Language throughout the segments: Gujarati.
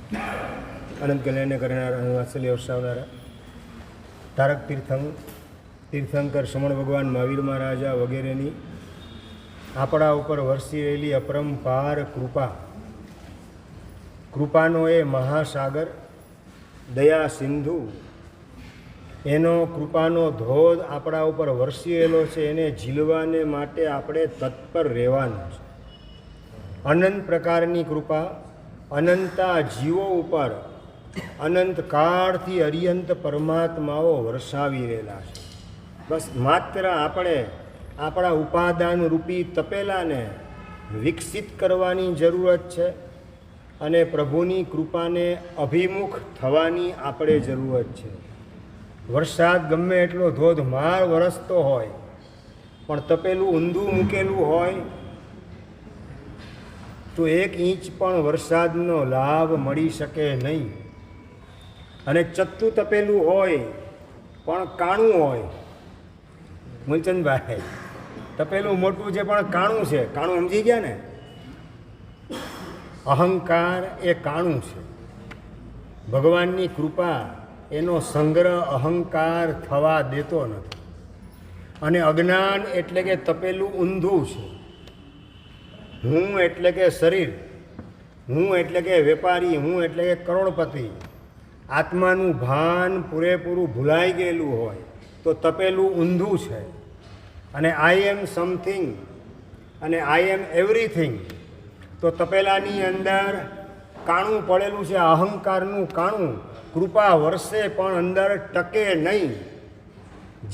અનંત કલ્યાણને કરનારા વાત્સલ્ય વરસાવનારા તારક તીર્થંકર શ્રમણ ભગવાન મહાવીર મહારાજા વગેરેની આપણા ઉપર વરસી રહેલી અપરંપાર કૃપાનો એ મહાસાગર દયા સિંધુ એનો કૃપાનો ધોધ આપણા ઉપર વરસી રહેલો છે. એને ઝીલવાને માટે આપણે તત્પર રહેવાનું છે. અનંત પ્રકારની કૃપા અનંતા જીવો ઉપર અનંત કાળથી અરિયંત પરમાત્માઓ વરસાવી રહેલા છે. બસ માત્ર આપણે આપણા ઉપાદાન રૂપી તપેલાને વિકસિત કરવાની જરૂરત છે અને પ્રભુની કૃપાને અભિમુખ થવાની આપણે જરૂરત છે. વરસાદ ગમે એટલો ધોધમાર વરસતો હોય પણ તપેલું ઊંધું મૂકેલું હોય તો 1 ઇંચ પણ વરસાદનો લાભ મળી શકે નહીં. અને ચત્તું તપેલું હોય પણ કાણું હોય, મૂલચંદભાઈ તપેલું મોટું છે પણ કાણું છે. કાણું સમજી ગયા ને? અહંકાર એ કાણું છે. ભગવાનની કૃપા એનો સંગ્રહ અહંકાર થવા દેતો નથી. અને અજ્ઞાન એટલે કે તપેલું ઊંધું છે. હું એટલે કે શરીર, હું એટલે કે વેપારી, હું એટલે કે કરોડપતિ, આત્માનું ભાન પૂરેપૂરું ભૂલાઈ ગયેલું હોય તો તપેલું ઊંધું છે. અને આઈ એમ સમથિંગ અને આઈ એમ એવરીથિંગ તો તપેલાની અંદર કાણું પડેલું છે, અહંકારનું કાણું. કૃપા વરસે પણ અંદર ટકે નહીં,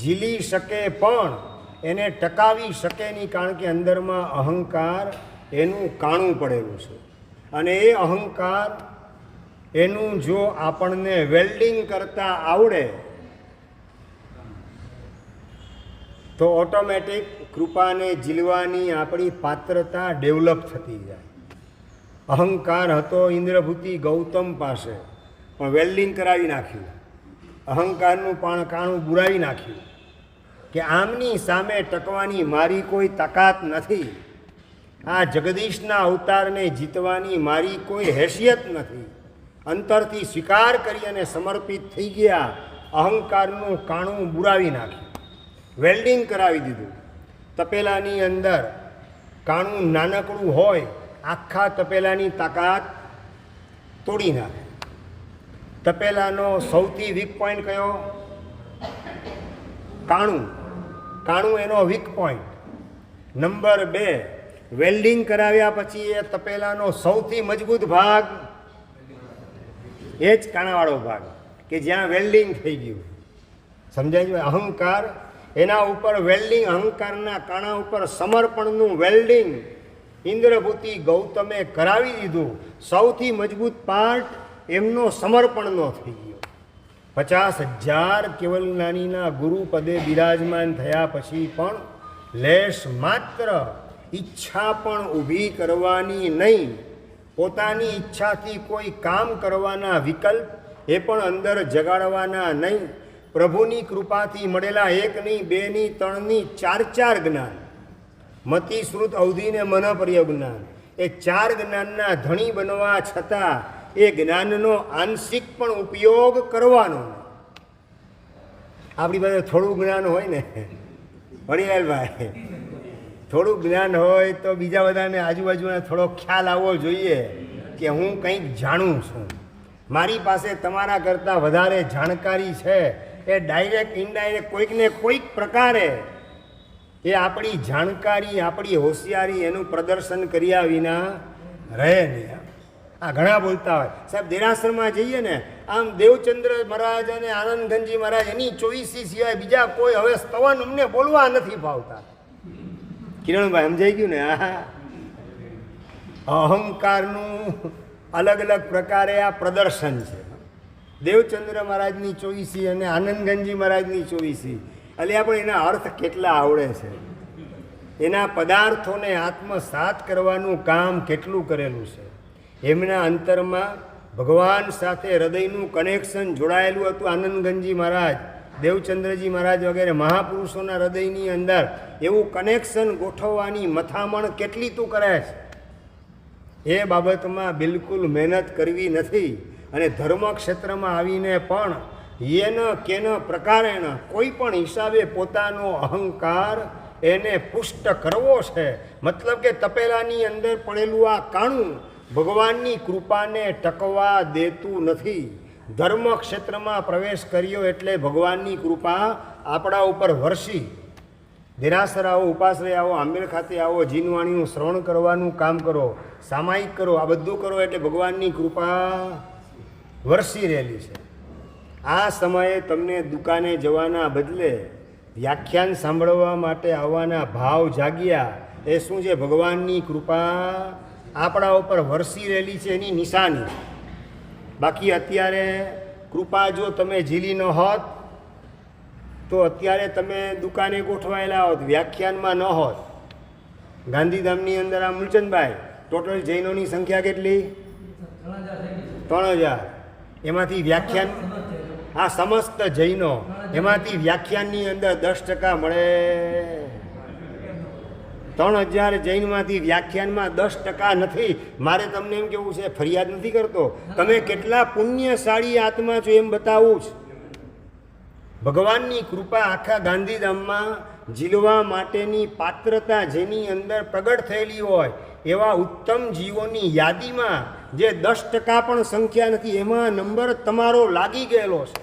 ઝીલી શકે પણ એને ટકાવી શકે નહીં, કારણ કે અંદરમાં અહંકાર એનું કાણું પડેલું છે. અને એ અહંકાર એનું જો આપણને વેલ્ડિંગ કરતા આવડે તો ઓટોમેટિક કૃપાને ઝીલવાની આપણી પાત્રતા ડેવલપ થતી જાય. અહંકાર હતો ઇન્દ્રભૂતિ ગૌતમ પાસે, પણ વેલ્ડિંગ કરાવી નાખ્યું, અહંકારનું કાણું બુરાવી નાખ્યું કે આમની સામે ટકવાની મારી કોઈ તાકાત નથી, આ જગદીશના અવતારને જીતવાની મારી કોઈ હેસિયત નથી. અંતરથી સ્વીકાર કરી અને સમર્પિત થઈ ગયા, અહંકારનું કાણું બુરાવી નાખ્યું, વેલ્ડિંગ કરાવી દીધું. તપેલાની અંદર કાણું નાનકડું હોય, આખા તપેલાની તાકાત તોડી નાખે. તપેલાનો સૌથી વીક પોઈન્ટ કયો? કાણું. કાણું એનો વીક પોઈન્ટ. નંબર 2, વેલ્ડિંગ કરાવ્યા પછી એ તપેલાનો સૌથી મજબૂત ભાગ એ જ કાણાવાળો ભાગ કે જ્યાં વેલ્ડિંગ થઈ ગયું. સમજાય છે? અહંકાર એના ઉપર વેલ્ડિંગ, અહંકારના કાણા ઉપર સમર્પણનું વેલ્ડિંગ ઇન્દ્રભૂતિ ગૌતમે કરાવી દીધું. સૌથી મજબૂત પાર્ટ એમનો સમર્પણનો થઈ ગયો. 50,000 કેવલ જ્ઞાનીના ગુરુ પદે બિરાજમાન થયા પછી પણ લેશ માત્ર ઈચ્છા પણ ઊભી કરવાની નહીં, પોતાની ઈચ્છાથી કોઈ કામ કરવાના વિકલ્પ એ પણ અંદર જગાડવાના નહીં. પ્રભુની કૃપાથી મળેલા 1 નહીં, 2 નહીં, 3 નહીં, 4 જ્ઞાન, મતિ શ્રુત અવધિ ને મનપર્ય જ્ઞાન, એ 4 જ્ઞાનના ધણી બનવા છતાં એ જ્ઞાનનો આંશિક પણ ઉપયોગ કરવાનો. આપણી પાસે થોડું જ્ઞાન હોય ને હરિલાલભાઈ, થોડું જ્ઞાન હોય તો બીજા બધાને આજુબાજુના થોડો ખ્યાલ આવવો જોઈએ કે હું કંઈક જાણું છું, મારી પાસે તમારા કરતાં વધારે જાણકારી છે. એ ડાયરેક્ટ ઇનડાયરેક્ટ કોઈકને કોઈક પ્રકારે એ આપણી જાણકારી, આપણી હોશિયારી એનું પ્રદર્શન કર્યા વિના રહે નહીં. આ ઘણા બોલતા હોય, સાહેબ દેરાસરમાં જઈએ ને આમ દેવચંદ્ર મહારાજ અને આનંદગંજી મહારાજ એની 24 સિવાય બીજા કોઈ હવે સ્તવન અમને બોલવા નથી ભાવતા. કિરણભાઈ સમજાઈ ગયું ને? અહંકારનું અલગ અલગ પ્રકારે આ પ્રદર્શન છે. દેવચંદ્ર મહારાજની 24 અને આનંદગંજી મહારાજની 24, એટલે આપણે એના અર્થ કેટલા આવડે છે, એના પદાર્થોને આત્મસાત કરવાનું કામ કેટલું કરેલું છે. એમના અંતરમાં ભગવાન સાથે હૃદયનું કનેક્શન જોડાયેલું હતું. આનંદગંજી મહારાજ, દેવચંદ્રજી મહારાજ વગેરે મહાપુરુષોના હૃદયની અંદર એવું કનેક્શન ગોઠવવાની મથામણ કેટલી તું કરે છે. એ બાબતમાં બિલકુલ મહેનત કરવી નથી. અને ધર્મ ક્ષેત્રમાં આવીને પણ યેન કેન પ્રકારેણ કોઈ પણ હિસાબે પોતાનો અહંકાર એને પુષ્ટ કરવો છે. મતલબ કે તપેલાની અંદર પડેલું આ કાણું ભગવાનની કૃપાને ટકવા દેતું નથી. ધર્મ ક્ષેત્રમાં પ્રવેશ કર્યો એટલે ભગવાનની કૃપા આપણા ઉપર વરસી. દેરાસર આવો, ઉપાશ્રય આવો, આંબેલ ખાતે આવો, જીનવાણીનું શ્રવણ કરવાનું કામ કરો, સામાયિક કરો, આ બધું કરો એટલે ભગવાનની કૃપા વરસી રહેલી છે. આ સમયે તમને દુકાને જવાના બદલે વ્યાખ્યાન સાંભળવા માટે આવવાના ભાવ જાગ્યા. એ શું છે? ભગવાનની કૃપા આપણા ઉપર વરસી રહેલી છે એની નિશાની. બાકી અત્યારે કૃપા જો તમે ઝીલી ન હોત તો અત્યારે તમે દુકાને ગોઠવાયેલા હોત, વ્યાખ્યાનમાં ન હોત. ગાંધીધામની અંદર આ મૂલચંદભાઈ, ટોટલ જૈનોની સંખ્યા કેટલી? 3000. એમાંથી વ્યાખ્યાન, આ સમસ્ત જૈનો, એમાંથી વ્યાખ્યાનની અંદર 10% મળે. 3000 જૈનમાંથી વ્યાખ્યાનમાં 10% નથી. મારે તમને એમ કેવું છે, ફરિયાદ નથી કરતો, તમે કેટલા પુણ્યશાળી આત્મા છો એમ બતાવું છે. ભગવાનની કૃપા આખા ગાંધીધામમાં ઝીલવા માટેની પાત્રતા જેની અંદર પ્રગટ થયેલી હોય એવા ઉત્તમ જીવોની યાદીમાં જે 10% પણ સંખ્યા નથી, એમાં નંબર તમારો લાગી ગયેલો છે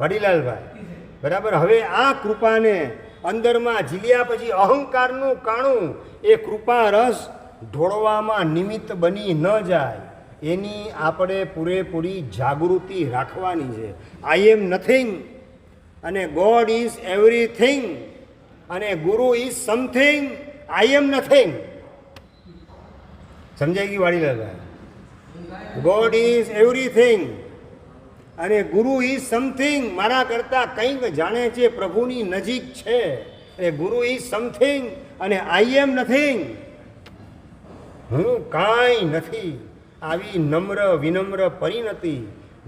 વડીલાલભાઈ. બરાબર. હવે આ કૃપાને અંદરમાં ઝીલ્યા પછી અહંકારનું કાણું એ કૃપા રસ ઢોળવામાં નિમિત્ત બની ન જાય એની આપણે પૂરેપૂરી જાગૃતિ રાખવાની છે. આઈ એમ નથિંગ અને ગોડ ઇઝ એવરીથિંગ અને guru is something. I am nothing. સમજાઈ ગઈ વાડીલાલભાઈ? ગોડ ઇઝ એવરીથિંગ અને ગુરુ ઇઝ સમથિંગ. મારા કરતાં કંઈક જાણે છે, પ્રભુની નજીક છે. એ ગુરુ ઇઝ સમથિંગ અને આઈ એમ નથિંગ. હું કાંઈ નથી. આવી નમ્ર વિનમ્ર પરિણતિ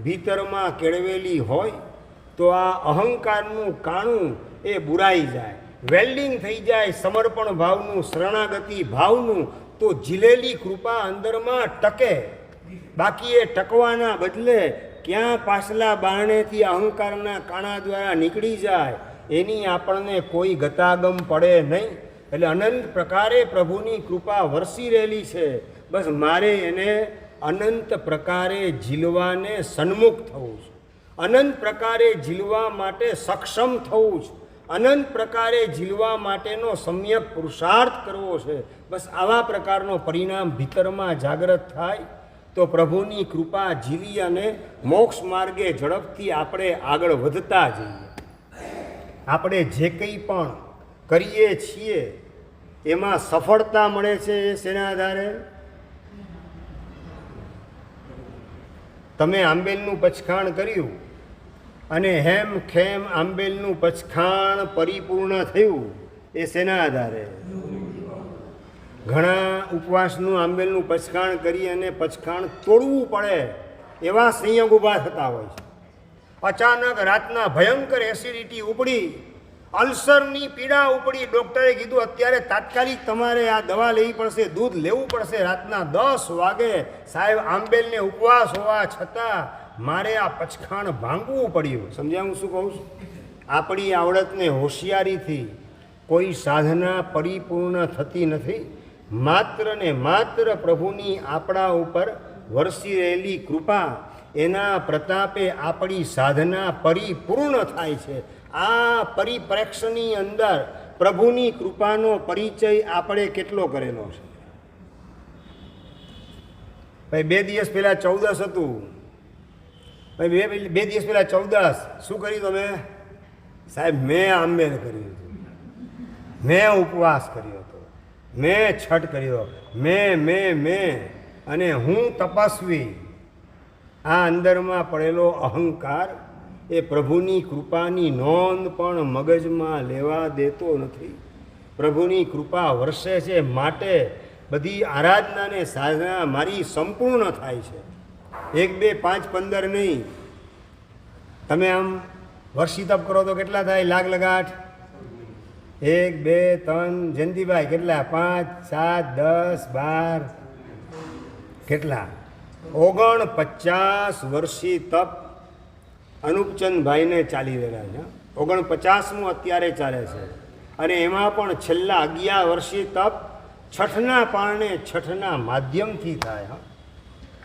ભીતરમાં કેળવેલી હોય તો આ અહંકારનું કાણું એ બુરાઈ જાય, વેલ્ડિંગ થઈ જાય સમર્પણ ભાવનું, શરણાગતિ ભાવનું. તો ઝીલેલી કૃપા અંદરમાં ટકે. બાકી એ ટકવાના બદલે ક્યાં પાછલા બારણેથી અહંકારના કાણા દ્વારા નીકળી જાય એની આપણને કોઈ ગતાગમ પડે નહીં. એટલે અનંત પ્રકારે પ્રભુની કૃપા વરસી રહેલી છે. બસ મારે એને અનંત પ્રકારે ઝીલવાને સન્મુખ થવું છે, અનંત પ્રકારે ઝીલવા માટે સક્ષમ થવું છે, અનંત પ્રકારે ઝીલવા માટેનો સમ્યક પુરુષાર્થ કરવો છે. બસ આવા પ્રકારનો પરિણામ ભીતરમાં જાગૃત થાય તો પ્રભુની કૃપા ઝીલી અને મોક્ષ માર્ગે ઝડપથી આપણે આગળ વધતા જઈએ. આપણે જે કંઈ પણ કરીએ છીએ એમાં સફળતા મળે છે એ શેના આધારે? તમે આંબેલનું પચખાણ કર્યું અને હેમ ખેમ આંબેલનું પચખાણ પરિપૂર્ણ થયું એ શેના આધારે? ઘણા ઉપવાસનું આંબેલનું પચખાણ કરી અને પચખાણ તોડવું પડે એવા સંયોગ ઊભા થતા હોય છે. અચાનક રાતના ભયંકર એસિડિટી ઉપડી, અલ્સરની પીડા ઉપડી. ડૉક્ટરે કીધું અત્યારે તાત્કાલિક તમારે આ દવા લેવી પડશે, દૂધ લેવું પડશે. રાતના 10 વાગે સાહેબ આંબેલને ઉપવાસ હોવા છતાં મારે આ પચખાણ ભાંગવું પડ્યું. સમજ્યા હું શું કહું છું? આપણી આવડતને હોશિયારીથી કોઈ સાધના પરિપૂર્ણ થતી નથી. માત્ર ને માત્ર પ્રભુની આપણા ઉપર વરસી રહેલી કૃપા, એના પ્રતાપે આપણી સાધના પરિપૂર્ણ થાય છે. આ પરિપ્રેક્ષની અંદર પ્રભુની કૃપાનો પરિચય આપણે કેટલો કરેલો છે? ભાઈ 2 દિવસ પહેલાં 14 હતું. ભાઈ 2 દિવસ પહેલાં 14 શું કર્યું તમે? સાહેબ મેં આંબેલ કર્યું હતું, મેં ઉપવાસ કર્યો હતો, મેં છઠ કર્યો, મેં અને હું તપસ્વી. આ અંદરમાં પડેલો અહંકાર એ પ્રભુની કૃપાની નોંધ પણ મગજમાં લેવા દેતો નથી. પ્રભુની કૃપા વરસે છે માટે બધી આરાધનાને સાધના મારી સંપૂર્ણ થાય છે. 1, 2, 5, 15 નહીં. તમે આમ વર્ષી તપ કરો તો કેટલા થાય? લાગ લગાટ 1, 2, 3. જયંતિભાઈ કેટલા? 5, 7, 10, 12. કેટલા? 49 વર્ષી તપ અનુપચંદભાઈને ચાલી રહેલા છે. 49મું અત્યારે ચાલે છે. અને એમાં પણ છેલ્લા 11 વર્ષી તપ છઠના પારણે છઠના માધ્યમથી થાય.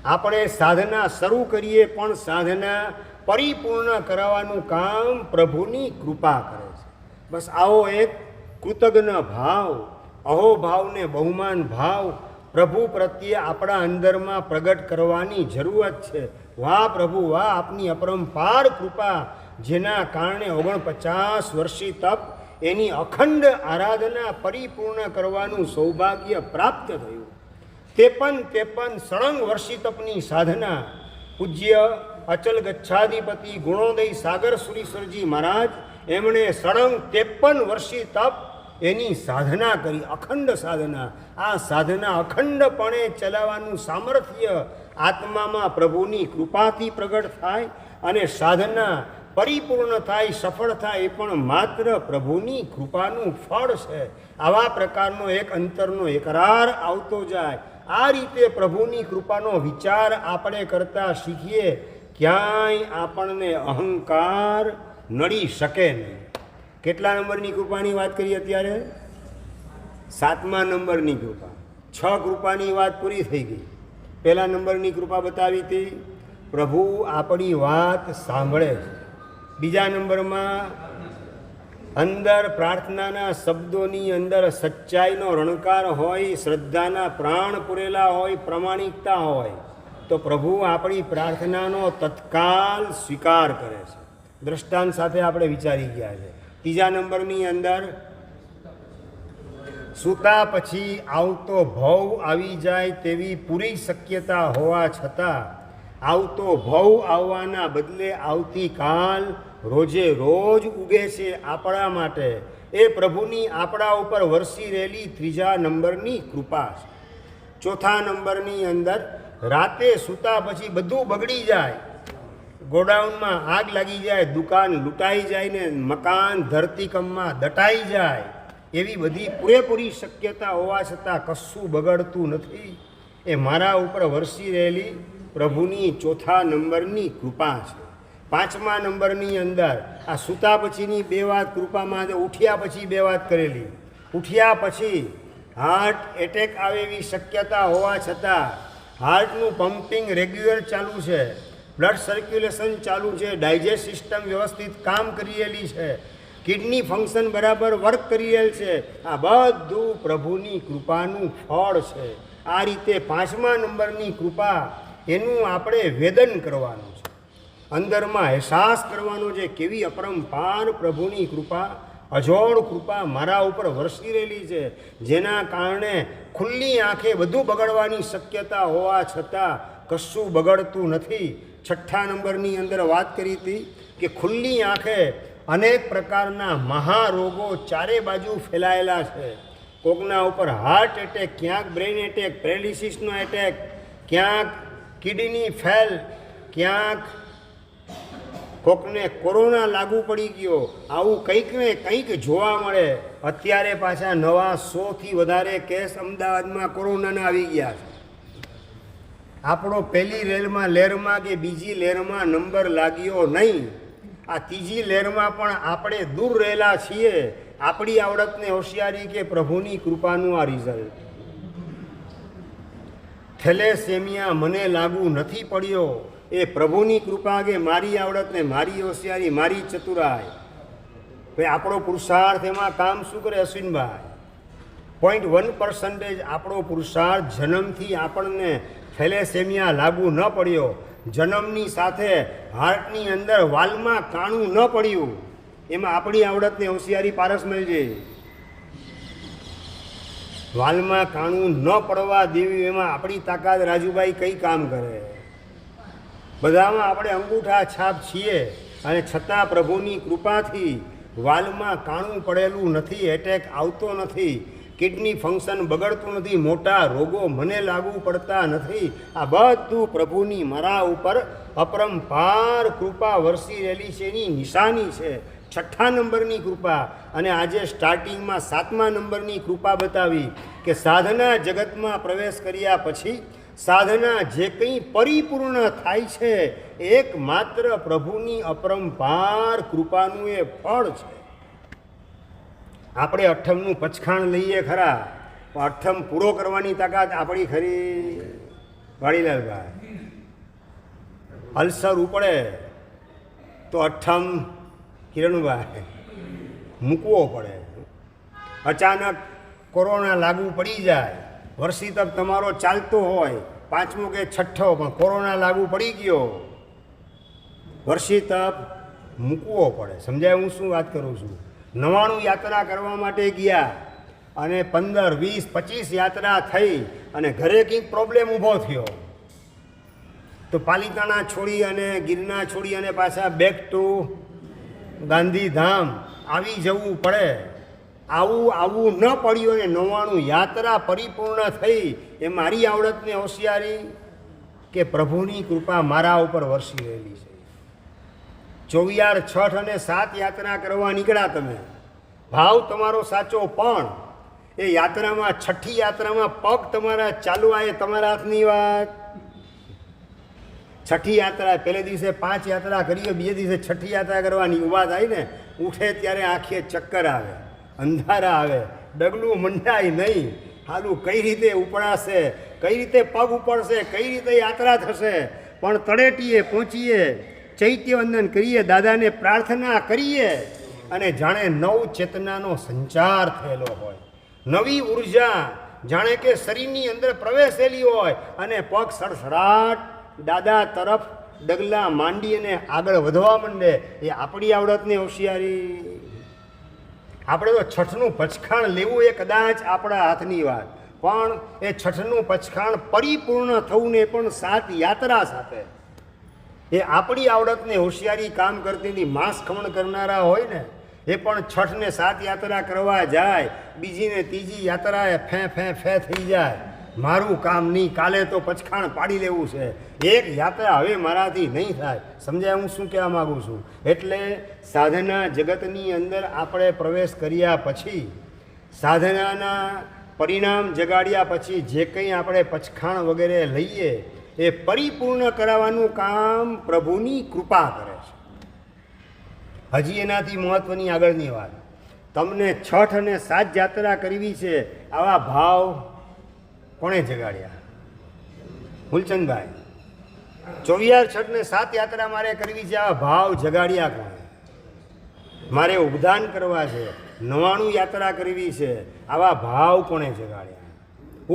આપણે સાધના શરૂ કરીએ પણ સાધના પરિપૂર્ણ કરાવવાનું કામ પ્રભુની કૃપા કરે છે. બસ આવો એક કૃતજ્ઞ ભાવ, અહોભાવને બહુમાન ભાવ પ્રભુ પ્રત્યે આપણા અંદરમાં પ્રગટ કરવાની જરૂરત છે. વાહ પ્રભુ વાહ, આપની અપરંપાર કૃપા, જેના કારણે 49 વર્ષી તપ એની અખંડ આરાધના પરિપૂર્ણ કરવાનું સૌભાગ્ય પ્રાપ્ત થયું. 53 સળંગ વર્ષી તપની સાધના પૂજ્ય અચલ ગચ્છાધિપતિ ગુણોદય સાગર સુરીશ્વરજી મહારાજ એમણે સળંગ 53 વર્ષી તપ એની સાધના કરી, અખંડ સાધના. આ સાધના અખંડપણે ચલાવવાનું સામર્થ્ય આત્મામાં પ્રભુની કૃપાથી પ્રગટ થાય અને સાધના પરિપૂર્ણ થાય, સફળ થાય એ પણ માત્ર પ્રભુની કૃપાનું ફળ છે. આવા પ્રકારનો એક અંતરનો એકરાર આવતો જાય. આ રીતે પ્રભુની કૃપાનો વિચાર આપણે કરતા શીખીએ, ક્યાંય આપણને અહંકાર નડી શકે નહીં. કેટલા નંબરની કૃપાની વાત કરીએ અત્યારે? 7મા નંબરની કૃપા. 6 કૃપાની વાત પૂરી થઈ ગઈ. પહેલા નંબરની કૃપા બતાવી હતી, પ્રભુ આપણી વાત સાંભળે છે. બીજા નંબરમાં અંદર પ્રાર્થનાના શબ્દોની અંદર સચ્ચાઈનો રણકાર હોય, શ્રદ્ધાના પ્રાણ પૂરેલા હોય, પ્રમાણિકતા હોય તો પ્રભુ આપણી પ્રાર્થનાનો તત્કાલ સ્વીકાર કરે છે. દ્રષ્ટાંત સાથે આપણે વિચારી ગયા છે. ત્રીજા નંબરની અંદર સૂતા પછી આવતો ભવ આવી જાય તેવી પૂરી શક્યતા હોવા છતાં આવતો ભવ આવવાના બદલે આવતીકાલ રોજે રોજ ઉગે છે આપણા માટે. એ પ્રભુની આપણા ઉપર વરસી રહેલી ત્રીજા નંબરની કૃપા છે. ચોથા નંબરની અંદર રાતે સૂતા પછી બધું બગડી જાય, ગોડાઉનમાં આગ લાગી જાય, દુકાન લૂંટાઈ જાય ને મકાન ધરતીકંપમાં દટાઈ જાય, એવી બધી પૂરેપૂરી શક્યતા હોવા છતાં કશું બગડતું નથી. એ મારા ઉપર વરસી રહેલી પ્રભુની ચોથા નંબરની કૃપા છે. 5મા નંબરની અંદર આ સૂતા પછીની 2 વાત કૃપામાં, ઉઠ્યા પછી 2 વાત કરેલી. ઉઠ્યા પછી હાર્ટ એટેક આવે એવી શક્યતા હોવા છતાં હાર્ટનું પમ્પિંગ રેગ્યુલર ચાલુ છે, બ્લડ સર્ક્યુલેશન ચાલુ છે, ડાયજેસ્ટ સિસ્ટમ વ્યવસ્થિત કામ કરી રહેલી છે, કિડની ફંક્શન બરાબર વર્ક કરી રહેલ છે. આ બધું પ્રભુની કૃપાનું ફળ છે. આ રીતે 5મા નંબરની કૃપા એનું આપણે વેદન કરવાનું છે, અંદરમાં અહેસાસ કરવાનો છે, કેવી અપરંપાર પ્રભુની કૃપા, અજોડ કૃપા મારા ઉપર વરસી રહેલી છે, જેના કારણે ખુલ્લી આંખે બધું બગડવાની શક્યતા હોવા છતાં કશું બગડતું નથી. 6ઠ્ઠા નંબરની અંદર વાત કરી હતી કે ખુલ્લી આંખે અનેક પ્રકારના મહારોગો ચારે બાજુ ફેલાયેલા છે. કોકના ઉપર હાર્ટ એટેક, ક્યાંક બ્રેઇન એટેક, પેરાલિસિસનો એટેક, ક્યાંક કિડની ફેલ, ક્યાંક કોકને કોરોના લાગુ પડી ગયો. આવું કંઈક ને કંઈક જોવા મળે. અત્યારે પાછા નવા 100થી વધારે કેસ અમદાવાદમાં કોરોનાના આવી ગયા છે. આપણો પહેલી લહેરમાં કે બીજી લહેરમાં નંબર લાગ્યો નહીં. આ ત્રીજી લહેરમાં પણ આપણે દૂર રહેલા છીએ. આપણી આવડતને હોશિયારી કે પ્રભુની કૃપાનું આ રિઝલ્ટ. થેલેસેમિયા મને લાગુ નથી પડ્યો, એ પ્રભુની કૃપા કે મારી આવડતને, મારી હોશિયારી, મારી ચતુરાઈ. ભાઈ આપણો પુરુષાર્થ એમાં કામ શું કરે અશ્વિનભાઈ? 0.1% આપણો પુરુષાર્થ જન્મથી આપણને થેલેસેમિયા લાગુ ન પડ્યો, જન્મની સાથે હાર્ટની અંદર વાલમાં કાણું ન પડ્યું, એમાં આપણી આવડતને હોશિયારી પારસ મળજે. વાલમાં કાણું ન પડવા દેવી એમાં આપણી તાકાત રાજુભાઈ કઈ કામ કરે? બધામાં આપણે અંગૂઠા છાપ છીએ અને છતાં પ્રભુની કૃપાથી વાલમાં કાણું પડેલું નથી, એટેક આવતો નથી, કિડની ફંક્શન બગડતું નથી, મોટા રોગો મને લાગુ પડતા નથી. આ બધું પ્રભુની મારા ઉપર અપરંપાર કૃપા વરસી રહેલી છે એની નિશાની છે. 6ઠ્ઠા નંબરની કૃપા. અને આજે સ્ટાર્ટિંગમાં 7મા નંબરની કૃપા બતાવી કે સાધના જગતમાં પ્રવેશ કર્યા પછી સાધના જે કંઈ પરિપૂર્ણ થાય છે એકમાત્ર પ્રભુની અપરંપાર કૃપાનું એ ફળ છે. આપણે અઠ્ઠમનું પચખાણ લઈએ ખરા, પણ અઠ્ઠમ પૂરો કરવાની તાકાત આપણી ખરી? વાડીલાલભાઈ, અલ્સર ઉપડે તો અઠ્ઠમ કિરણભાઈ મૂકવો પડે. અચાનક કોરોના લાગુ પડી જાય, વર્ષી તક તમારો ચાલતો હોય, 5મો કે 6ઠ્ઠો, પણ કોરોના લાગુ પડી ગયો, વર્ષી તપ મૂકવો પડે. સમજાય હું શું વાત કરું છું? 99 યાત્રા કરવા માટે ગયા અને 15, 20, 25 યાત્રા થઈ અને ઘરે કંઈક પ્રોબ્લેમ ઊભો થયો તો પાલિતાણા છોડી અને ગિરનાર છોડી અને પાછા બેક ટુ ગાંધીધામ આવી જવું પડે. આવું ન પડ્યું અને 99 યાત્રા પરિપૂર્ણ થઈ. એ મારી આવડતને હોશિયારી કે પ્રભુની કૃપા મારા ઉપર વરસી રહેલી છે. 24, 6 અને 7 યાત્રા કરવા નીકળ્યા તમે, ભાવ તમારો સાચો, પણ એ યાત્રામાં 6ઠ્ઠી યાત્રામાં પગ તમારા ચાલવા એ તમારા હાથની વાત. 6ઠ્ઠી યાત્રા પહેલે દિવસે 5 યાત્રા કરીએ, બીજે દિવસે 6ઠ્ઠી યાત્રા કરવાની ઊભા થાય ને, ઉઠે ત્યારે આંખે ચક્કર આવે, અંધારા આવે, ડગલું મંડાય નહીં. હાલું કઈ રીતે ઉપડાશે, કઈ રીતે પગ ઉપડશે, કઈ રીતે યાત્રા થશે. પણ તળેટીએ પહોંચીએ, ચૈત્યવંદન કરીએ, દાદાને પ્રાર્થના કરીએ અને જાણે નવ ચેતનાનો સંચાર થયેલો હોય, નવી ઉર્જા જાણે કે શરીરની અંદર પ્રવેશેલી હોય અને પગ સડસડાટ દાદા તરફ ડગલા માંડી અને આગળ વધવા માંડે. એ આપણી આવડતની હોશિયારી. આપણે તો 6ઠનું પચખાણ લેવું એ કદાચ આપણા હાથની વાત, પણ એ 6ઠનું પચખાણ પરિપૂર્ણ થવું ને પણ 7 યાત્રા સાથે, એ આપણી આવડતને હોશિયારી કામ કરતી હતી. માંસ ખમણ કરનારા હોય ને એ પણ 6 ને 7 યાત્રા કરવા જાય, બીજી ને ત્રીજી યાત્રા એ ફે થઈ જાય. મારું કામ નહીં, કાલે તો પચખાણ પાડી લેવું છે, એક યાત્રા હવે મારાથી નહીં થાય. સમજાય હું શું કહેવા માગું છું? એટલે સાધના જગતની અંદર આપણે પ્રવેશ કર્યા પછી, સાધનાના પરિણામ જગાડ્યા પછી જે કંઈ આપણે પચખાણ વગેરે લઈએ એ પરિપૂર્ણ કરાવવાનું કામ પ્રભુની કૃપા કરે છે. હજી એનાથી મહત્ત્વની આગળની વાત, તમને 6 અને 7 યાત્રા કરવી છે, આવા ભાવ કોણે જગાડ્યા? મૂલચંદભાઈ, 24, 6 ને 7 યાત્રા મારે કરવી છે, આવા ભાવ જગાડ્યા કોણે? મારે ઉપદાન કરવા છે, 99 યાત્રા કરવી છે, આવા ભાવ કોણે જગાડ્યા?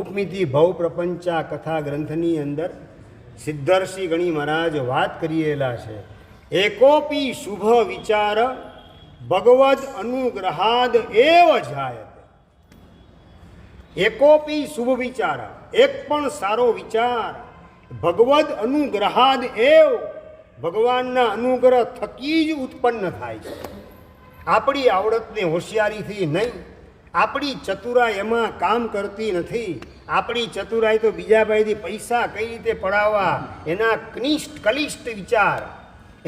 ઉપમિતિ ભવ પ્રપંચા કથા ગ્રંથની અંદર સિદ્ધર્ષિ ગણી મહારાજ વાત કરેલા છે. એકોપી શુભ વિચાર ભગવદ અનુગ્રહાદ એવ જાયતે. એકોપી શુભ વિચાર, એક પણ સારો વિચાર, ભગવદ અનુગ્રહાદ એવ, ભગવાનના અનુગ્રહ થકી જ ઉત્પન્ન થાય છે. આપણી આવડતને હોશિયારીથી નહીં, આપણી ચતુરાઈ એમાં કામ કરતી નથી. આપણી ચતુરાઈ તો બીજા ભાઈથી પૈસા કઈ રીતે પડાવવા, એના કનિષ્ઠ વિચાર,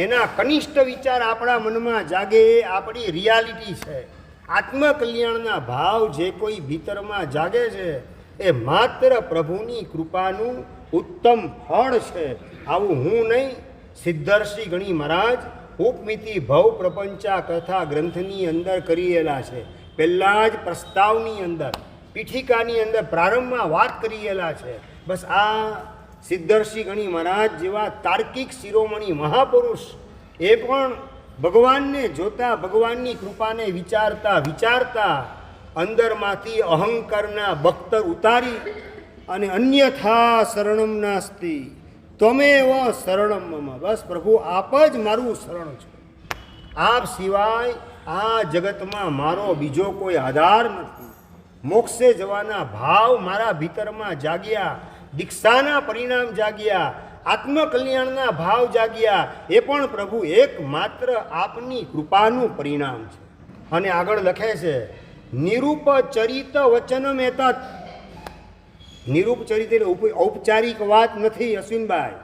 એના કનિષ્ઠ વિચાર આપણા મનમાં જાગે, એ આપણી રિયાલિટી છે. આત્મકલ્યાણના ભાવ જે કોઈ ભીતરમાં જાગે છે એ માત્ર પ્રભુની કૃપાનું ઉત્તમ ફળ છે. આવું હું નહીં, સિદ્ધર્ષિ ગણી મહારાજ ઉપમિતિ ભવ પ્રપંચા કથા ગ્રંથની અંદર કરેલા છે. પહેલાં જ પ્રસ્તાવની અંદર, પીઠિકાની અંદર પ્રારંભમાં વાત કરેલા છે. બસ આ સિદ્ધર્ષિ ગણી મહારાજ જેવા તાર્કિક શિરોમણી મહાપુરુષ એ પણ ભગવાનને જોતા, ભગવાનની કૃપાને વિચારતા અંદરમાંથી અહંકારના બખ્તર ઉતારી અને અન્યથા શરણમ નાસ્તિ ત્વમેવ શરણમ મમ, બસ પ્રભુ આપ જ મારું શરણ છો, આપ સિવાય આ જગતમાં મારો બીજો કોઈ આધાર નથી. મોક્ષે જવાના ભાવ મારા ભીતરમાં જાગ્યા, દીક્ષાના પરિણામ જાગ્યા, આત્મકલ્યાણના ભાવ જાગ્યા, એ પણ પ્રભુ એકમાત્ર આપની કૃપાનું પરિણામ છે. અને આગળ લખે છે નિરૂપચરિત વચનમ એતત. નિરૂપચરિત એટલે ઔપચારિક વાત નથી અશ્વિનભાઈ,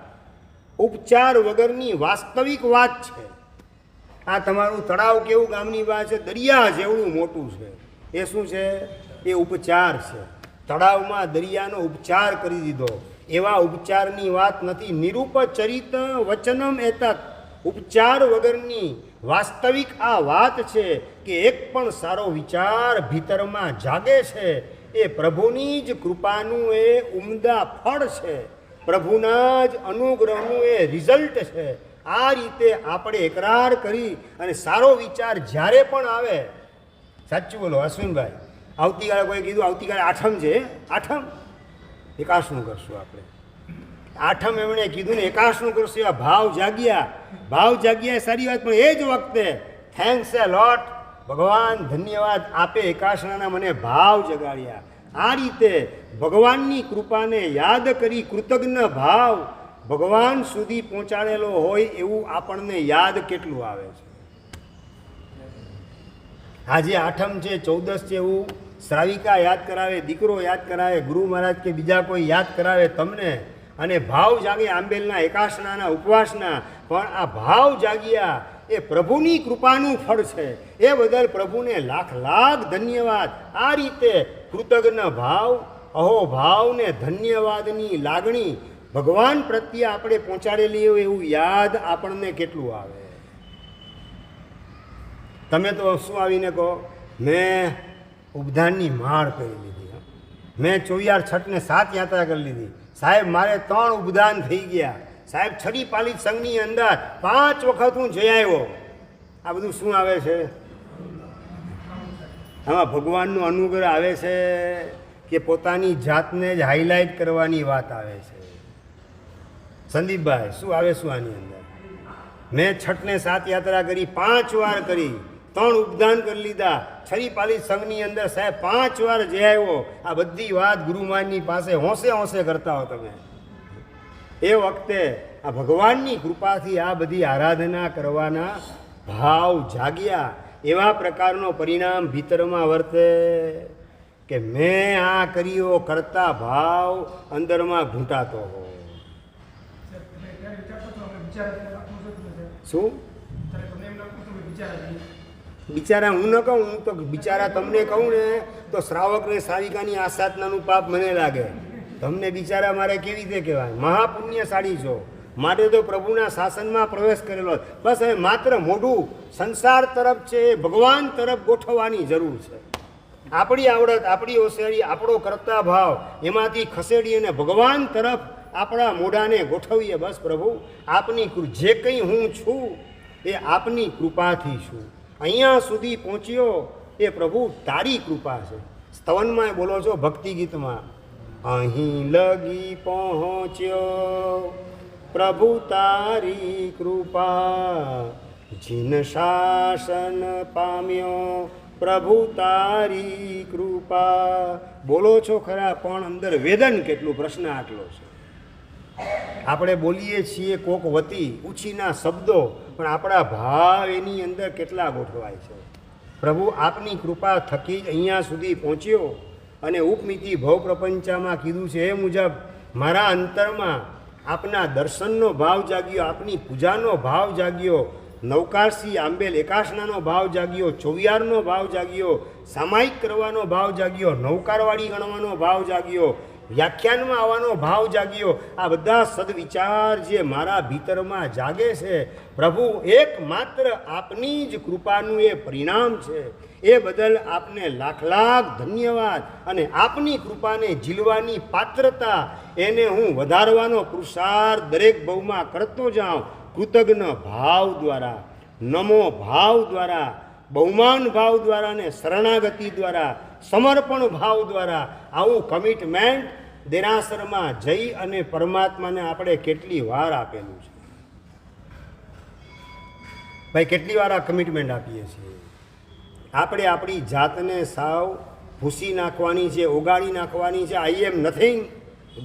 ઉપચાર વગરની વાસ્તવિક વાત છે. આ તમારું તળાવ કેવું ગામની વાત છે, દરિયા જેવડું મોટું છે, એ શું છે? એ ઉપચાર છે. તળાવમાં દરિયાનો ઉપચાર કરી દીધો, એવા ઉપચારની વાત નથી. નિરૂપચરિત વચનમ એતત, ઉપચાર વગરની વાસ્તવિક આ વાત છે કે એક પણ સારો વિચાર ભીતરમાં જાગે છે એ પ્રભુની જ કૃપાનું એ ઉમદા ફળ છે, પ્રભુના જ અનુગ્રહનું એ રિઝલ્ટ છે. આ રીતે આપણે એકરાર કરી અને સારો વિચાર જ્યારે પણ આવે, સાચું બોલો અશ્વિનભાઈ, આવતીકાલે કોઈ કીધું આવતીકાલે આઠમ છે, આઠમ એકાશનું કરશું આપણે, આઠમ એમણે કીધું ને એકાશનું કરશું, આ ભાવ જાગ્યા એ સારી વાત, પણ એ જ વખતે થેન્ક્સ એ લોટ, ભગવાન ધન્યવાદ આપે એકાશનાના મને ભાવ જગાડ્યા. આ રીતે ભગવાનની કૃપાને યાદ કરી કૃતજ્ઞ ભાવ ભગવાન સુધી પહોંચાડેલો હોય એવું આપણને યાદ કેટલું આવે છે. આજે આઠમ છે, 14 છે, એવું શ્રાવિકા યાદ કરાવે, દીકરો યાદ કરાવે, ગુરુ મહારાજ કે બીજા કોઈ યાદ કરાવે તમને, અને ભાવ જાગે આંબેલના એકાશનાના ઉપવાસના, પણ આ ભાવ જાગ્યા એ પ્રભુની કૃપાનું ફળ છે. એ બદલ પ્રભુને લાખ લાખ ધન્યવાદ. આ રીતે કૃતજ્ઞ ભાવ, અહોભાવ ને ધન્યવાદની લાગણી ભગવાન પ્રત્યે આપણે પહોંચાડેલી હોય એવું યાદ આપણને કેટલું આવે. તમે તો શું આવીને કહો, મેં ઉપધાનની માળ કરી લીધી, મેં 24 છઠ ને 7 યાત્રા કરી લીધી, સાહેબ મારે 3 ઉપધાન થઈ ગયા, સાહેબ છડી પાલિત સંઘની અંદર 5 વખત હું જઈ આવ્યો. આ બધું શું આવે છે? આમાં ભગવાનનો અનુગ્રહ આવે છે કે પોતાની જાતને જ હાઇલાઇટ કરવાની વાત આવે છે? સંદીપભાઈ શું આવે શું આની અંદર? મેં 6 ને 7 યાત્રા કરી, 5 વાર કરી, 3 ઉપદાન કરી લીધા, છરી પાલિત સંઘની અંદર સાહેબ 5 વાર જઈ આવ્યો. આ બધી વાત ગુરુમાનની પાસે હોંશે કરતા હો તમે. એ વખતે આ ભગવાનની કૃપાથી આ બધી આરાધના કરવાના ભાવ જાગ્યા, એવા પ્રકારનો પરિણામ ભીતરમાં વર્તે કે મેં આ કર્યો કરતા ભાવ અંદરમાં ઘૂંટાતો હોય. શું બિચારા હું ન કહું, હું તો બિચારા તમને કહું ને તો શ્રાવકને શ્રાવિકાની આસાધનાનું પાપ મને લાગે. તમને બિચારા મારે કેવી રીતે કહેવાય? મહાપુણ્યશાળી છો, માટે તો પ્રભુના શાસનમાં પ્રવેશ કરેલો. બસ હવે માત્ર મોઢું સંસાર તરફ છે, ભગવાન તરફ ગોઠવવાની જરૂર છે. આપણી આવડત, આપણી હોશિયારી, આપણો કરતા ભાવ એમાંથી ખસેડી અને ભગવાન તરફ આપણા મોઢાને ગોઠવીએ. બસ પ્રભુ આપની જે કંઈ હું છું એ આપની કૃપાથી છું. અહીંયા સુધી પહોંચ્યો એ પ્રભુ તારી કૃપા છે. સ્તવનમાં બોલો છો ભક્તિ ગીતમાં, અહીં લગી પહોંચ્યો પ્રભુ તારી કૃપા, જીન શાસન પામ્યો પ્રભુ તારી કૃપા. બોલો છો ખરા, પણ અંદર વેદન કેટલું? પ્રશ્ન આટલો છે. આપણે બોલીએ છીએ કોક વતી ઉછીના શબ્દો, પણ આપણા ભાવ એની અંદર કેટલા ગોઠવાય છે. પ્રભુ આપની કૃપા થકી જ અહીંયા સુધી પહોંચ્યો અને ઉપમિતિ ભવ પ્રપંચમાં કીધું છે એ મુજબ મારા અંતરમાં આપના દર્શનનો ભાવ જાગ્યો, આપની પૂજાનો ભાવ જાગ્યો, નવકારસી આંબેલ એકાશનાનો ભાવ જાગ્યો, 24નો ભાવ જાગ્યો, સામાયિક કરવાનો ભાવ જાગ્યો, નવકારવાળી ગણવાનો ભાવ જાગ્યો, વ્યાખ્યાનમાં આવવાનો ભાવ જાગ્યો. આ બધા સદવિચાર જે મારા ભીતરમાં જાગે છે પ્રભુ એકમાત્ર આપની જ કૃપાનું એ પરિણામ છે. એ બદલ આપને લાખ લાખ ધન્યવાદ. અને આપની કૃપાને ઝીલવાની પાત્રતા એને હું વધારવાનો પુરુષાર્થ દરેક ભવમાં કરતો જાઉં. કૃતજ્ઞ ભાવ દ્વારા, નમો ભાવ દ્વારા, બહુમાન ભાવ દ્વારા ને શરણાગતિ દ્વારા, સમર્પણ ભાવ દ્વારા આવું કમિટમેન્ટ દેરાસરમાં જઈ અને પરમાત્માને આપણે કેટલી વાર આપેલું છે ભાઈ? કેટલી વાર આ કમિટમેન્ટ આપીએ છીએ? આપણે આપણી જાતને સાવ ભૂસી નાખવાની છે, ઓગાળી નાખવાની છે. I am nothing,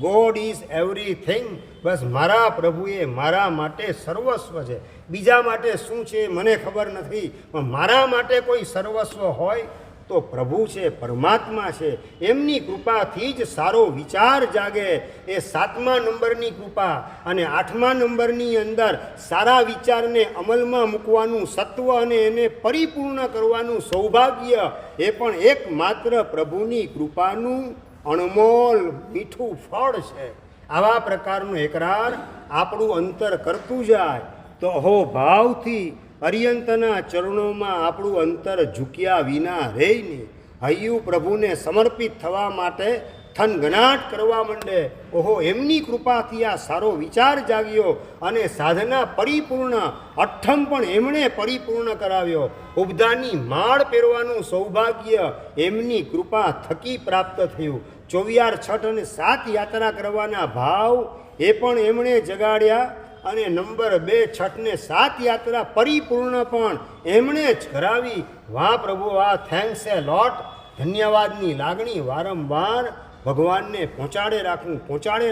God is everything. બસ મારા પ્રભુએ મારા માટે સર્વસ્વ છે. બીજા માટે શું છે મને ખબર નથી, પણ મારા માટે કોઈ સર્વસ્વ હોય તો પ્રભુ છે, પરમાત્મા છે. એમની કૃપાથી જ સારો વિચાર જાગે. એ 7મા નંબરની કૃપા અને 8મા નંબરની અંદર સારા વિચારને અમલમાં મૂકવાનું સત્વ અને એને પરિપૂર્ણ કરવાનું સૌભાગ્ય એ પણ એકમાત્ર પ્રભુની કૃપાનું અણમોલ મીઠું ફળ છે. આવા પ્રકારનો એકરાર આપણું અંતર કરતું જાય તો અહો ભાવથી અરિયંતના ચરણોમાં આપણું અંતર ઝૂક્યા વિના રહીને હૈયું પ્રભુને સમર્પિત થવા માટે થનગનાટ કરવા માંડે. ઓહો, એમની કૃપાથી આ સારો વિચાર જાગ્યો અને સાધના પરિપૂર્ણ, અઠ્ઠમ પણ એમણે પરિપૂર્ણ કરાવ્યો. ઉપધાની માળ પહેરવાનું સૌભાગ્ય એમની કૃપા થકી પ્રાપ્ત થયું. 24 છઠ અને 7 યાત્રા કરવાના ભાવ એ પણ એમણે જગાડ્યા અને નંબર 2 છઠ ને 7 યાત્રા પરિપૂર્ણ પણ એમણે જ કરાવી. વાહ પ્રભુ, વાહ, થેન્ક્સ એ લોટ. ધન્યવાદની લાગણી વારંવાર ભગવાનને પહોંચાડે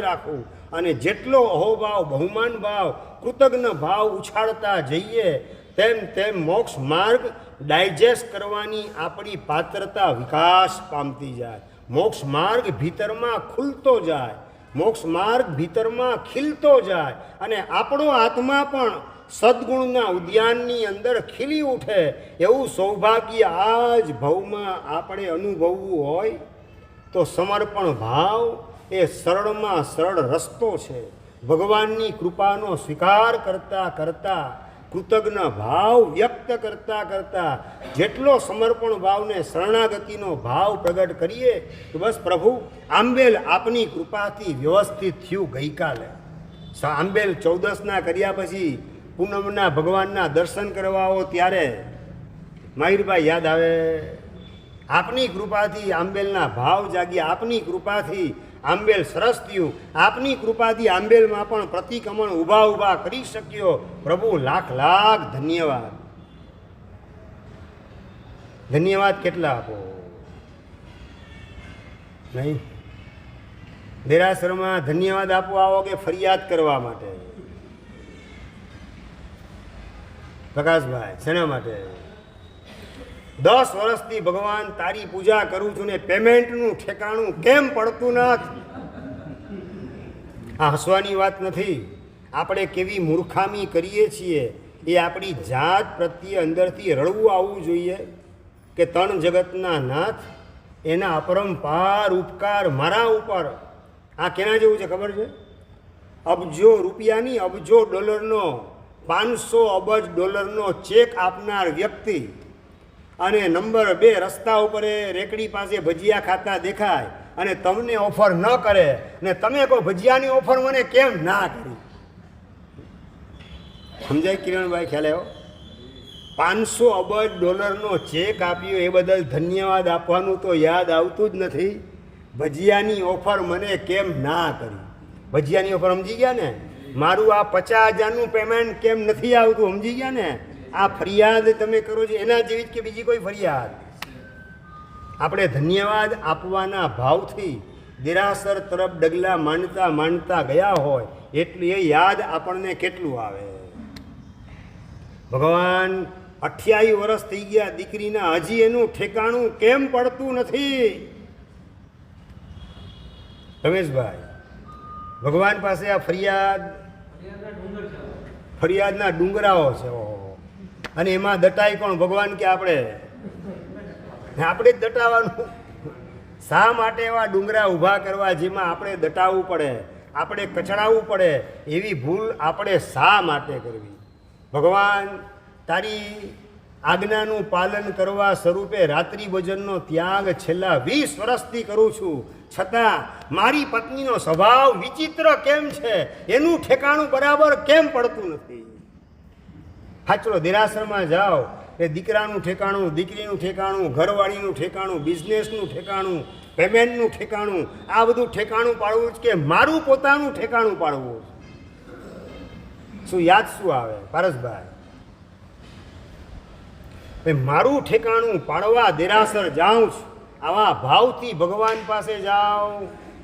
રાખવું અને જેટલો અહોભાવ, બહુમાન ભાવ, કૃતજ્ઞ ભાવ ઉછાળતા જઈએ તેમ તેમ મોક્ષ માર્ગ ડાયજેસ્ટ કરવાની આપણી પાત્રતા વિકાસ પામતી જાય. મોક્ષ માર્ગ ભીતરમાં ખુલતો જાય, મોક્ષ માર્ગ ભીતરમાં ખીલતો જાય અને આપણો આત્મા પણ સદગુણના ઉદ્યાનની અંદર ખીલી ઉઠે. એવું સૌભાગ્ય આ જ ભવમાં આપણે અનુભવવું હોય તો સમર્પણ ભાવ એ સરળમાં સરળ રસ્તો છે. ભગવાનની કૃપાનો સ્વીકાર કરતાં કરતાં, કૃતજ્ઞ ભાવ વ્યક્ત કરતાં કરતાં જેટલો સમર્પણ ભાવને શરણાગતિનો ભાવ પ્રગટ કરીએ તો બસ પ્રભુ, આંબેલ આપની કૃપાથી વ્યવસ્થિત થયું. ગઈકાલે આંબેલ 14ના કર્યા પછી પૂનમના ભગવાનના દર્શન કરવા આવો ત્યારે માહિરભાઈ યાદ આવે, આપની કૃપાથી આંબેલના ભાવ જાગ્યા, આપની કૃપાથી આંબેલ સરસ થયું, આપની કૃપાથી આંબેલમાં પણ પ્રતિક્રમણ ઊભા કરી શક્યો. પ્રભુ, લાખ લાખ ધન્યવાદ. ધન્યવાદ કેટલા આપો નહીં? દેરાસરમાં ધન્યવાદ આપવા આવો કે ફરિયાદ કરવા માટે? પ્રકાશભાઈ, શેના માટે? 10 વર્ષથી ભગવાન તારી પૂજા કરું છું ને પેમેન્ટનું ઠેકાણું કેમ પડતું નથી? આ હસવાની વાત નથી. આપણે કેવી મૂર્ખામી કરીએ છીએ એ આપણી જાત પ્રત્યે અંદરથી રડવું આવવું જોઈએ કે ત્રણ જગતના નાથ, એના અપરંપાર ઉપકાર મારા ઉપર. આ કેના જેવું છે ખબર છે? અબજો રૂપિયાની, અબજો ડોલરનો, 500 અબજ ડોલરનો ચેક આપનાર વ્યક્તિ અને નંબર 2 રસ્તા ઉપર રેકડી પાસે ભજીયા ખાતા દેખાય અને તમને ઓફર ન કરે ને તમે કહો ભજીયાની ઓફર મને કેમ ના કરી? સમજાય કિરણભાઈ? ખ્યાલ આવ્યો? 500 અબજ ડોલરનો ચેક આપ્યો એ બદલ ધન્યવાદ આપવાનું તો યાદ આવતું જ નથી. ભજીયાની ઓફર મને કેમ ના કરી? ભજીયાની ઓફર સમજી ગયા ને? મારું આ 50,000નું પેમેન્ટ કેમ નથી આવતું? સમજી ગયા ને? આ ફરિયાદ તમે કરો છો એના જેવી જ કે બીજી કોઈ ફરિયાદ? આપણે ધન્યવાદ આપવાના ભાવથી દેરાસર તરફ ડગલા માંડતા ગયા હોય એટલું એ યાદ આપણને કેટલું આવે. ભગવાન 28 વર્ષ થઈ ગયા દીકરીના, હજી એનું ઠેકાણું કેમ પડતું નથી? રમેશભાઈ, ભગવાન પાસે આ ફરિયાદના ડુંગરાઓ છે અને એમાં દટાઈ કોણ? ભગવાન કે આપણે જ દટાવાનું. શા માટે એવા ડુંગરા ઊભા કરવા જેમાં આપણે દટાવવું પડે, આપણે કચડાવવું પડે? એવી ભૂલ આપણે શા માટે કરવી? ભગવાન, તારી આજ્ઞાનું પાલન કરવા સ્વરૂપે રાત્રિ ભોજનનો ત્યાગ છેલ્લા 20 વર્ષથી કરું છું, છતાં મારી પત્નીનો સ્વભાવ વિચિત્ર કેમ છે? એનું ઠેકાણું બરાબર કેમ પડતું નથી? હાચલો, દેરાસરમાં જાઓ એ દીકરાનું ઠેકાણું, દીકરીનું ઠેકાણું, ઘરવાળીનું ઠેકાણું, બિઝનેસનું ઠેકાણું, પેમેન્ટનું ઠેકાણું, આ બધું ઠેકાણું પાડવું જ કે મારું પોતાનું ઠેકાણું પાડવું? શું યાદ શું આવે પારસભાઈ? મારું ઠેકાણું પાડવા દેરાસર જાઉં છું, આવા ભાવથી ભગવાન પાસે જાઓ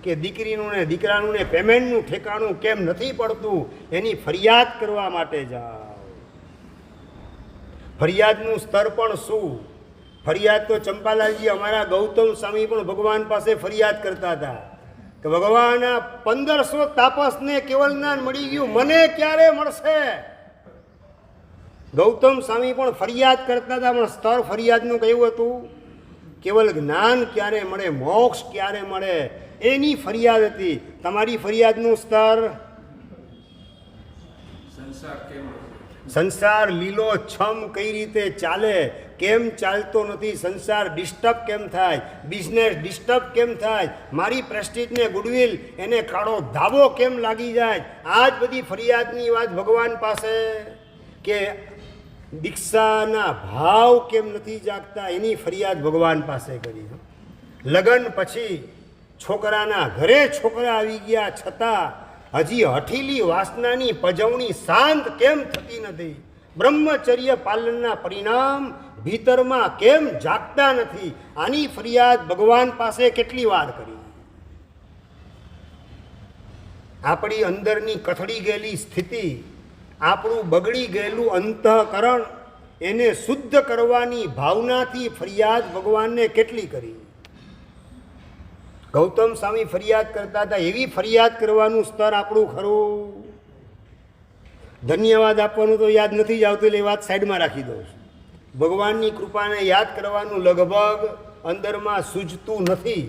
કે દીકરીનું ને દીકરાનું ને પેમેન્ટનું ઠેકાણું કેમ નથી પડતું એની ફરિયાદ કરવા માટે જાઓ. ફરિયાદનું સ્તર પણ શું? ફરિયાદ તો ચંપાલાલજી, અમારા ગૌતમ સ્વામી પણ ભગવાન પાસે ફરિયાદ કરતા હતા કે ભગવાન, આ 1500 તાપસને કેવલ જ્ઞાન મળી ગયું, મને ક્યારે મળશે? ગૌતમ સ્વામી પણ ફરિયાદ કરતા હતા, પણ સ્તર ફરિયાદનું કયું હતું? કેવલ જ્ઞાન ક્યારે મળે, મોક્ષ ક્યારે મળે એની ફરિયાદ હતી. તમારી ફરિયાદનું સ્તર સંસાર લીલો છમ કઈ રીતે ચાલે, કેમ ચાલતો નથી, સંસાર ડિસ્ટર્બ કેમ થાય, બિઝનેસ ડિસ્ટર્બ કેમ થાય, મારી પ્રેસ્ટીજને ગુડવિલ એને કાળો ધાબો કેમ લાગી જાય, આ જ બધી ફરિયાદની વાત ભગવાન પાસે. કે દીક્ષાના ભાવ કેમ નથી જાગતા એની ફરિયાદ ભગવાન પાસે કરી. લગ્ન પછી છોકરાના ઘરે છોકરા આવી ગયા છતાં હજી હઠીલી વાસનાની પજવણી શાંત કેમ થતી નથી, બ્રહ્મચર્ય પાલનના પરિણામ ભીતરમાં કેમ જાગતા નથી, આની ફરિયાદ ભગવાન પાસે કેટલી વાર કરી. આપણી અંદરની કથળી ગયેલી સ્થિતિ, આપણું બગડી ગયેલું અંતઃકરણ, એને શુદ્ધ કરવાની ભાવનાથી ફરિયાદ ભગવાનને કેટલી કરી. ગૌતમ સ્વામી ફરિયાદ કરતા હતા, એવી ફરિયાદ કરવાનું સ્તર આપણું ખરું. ધન્યવાદ આપવાનું તો યાદ નથી જ આવતું, એટલે એ વાત સાઈડમાં રાખી દઉં છું. ભગવાનની કૃપાને યાદ કરવાનું લગભગ અંદરમાં સૂઝતું નથી,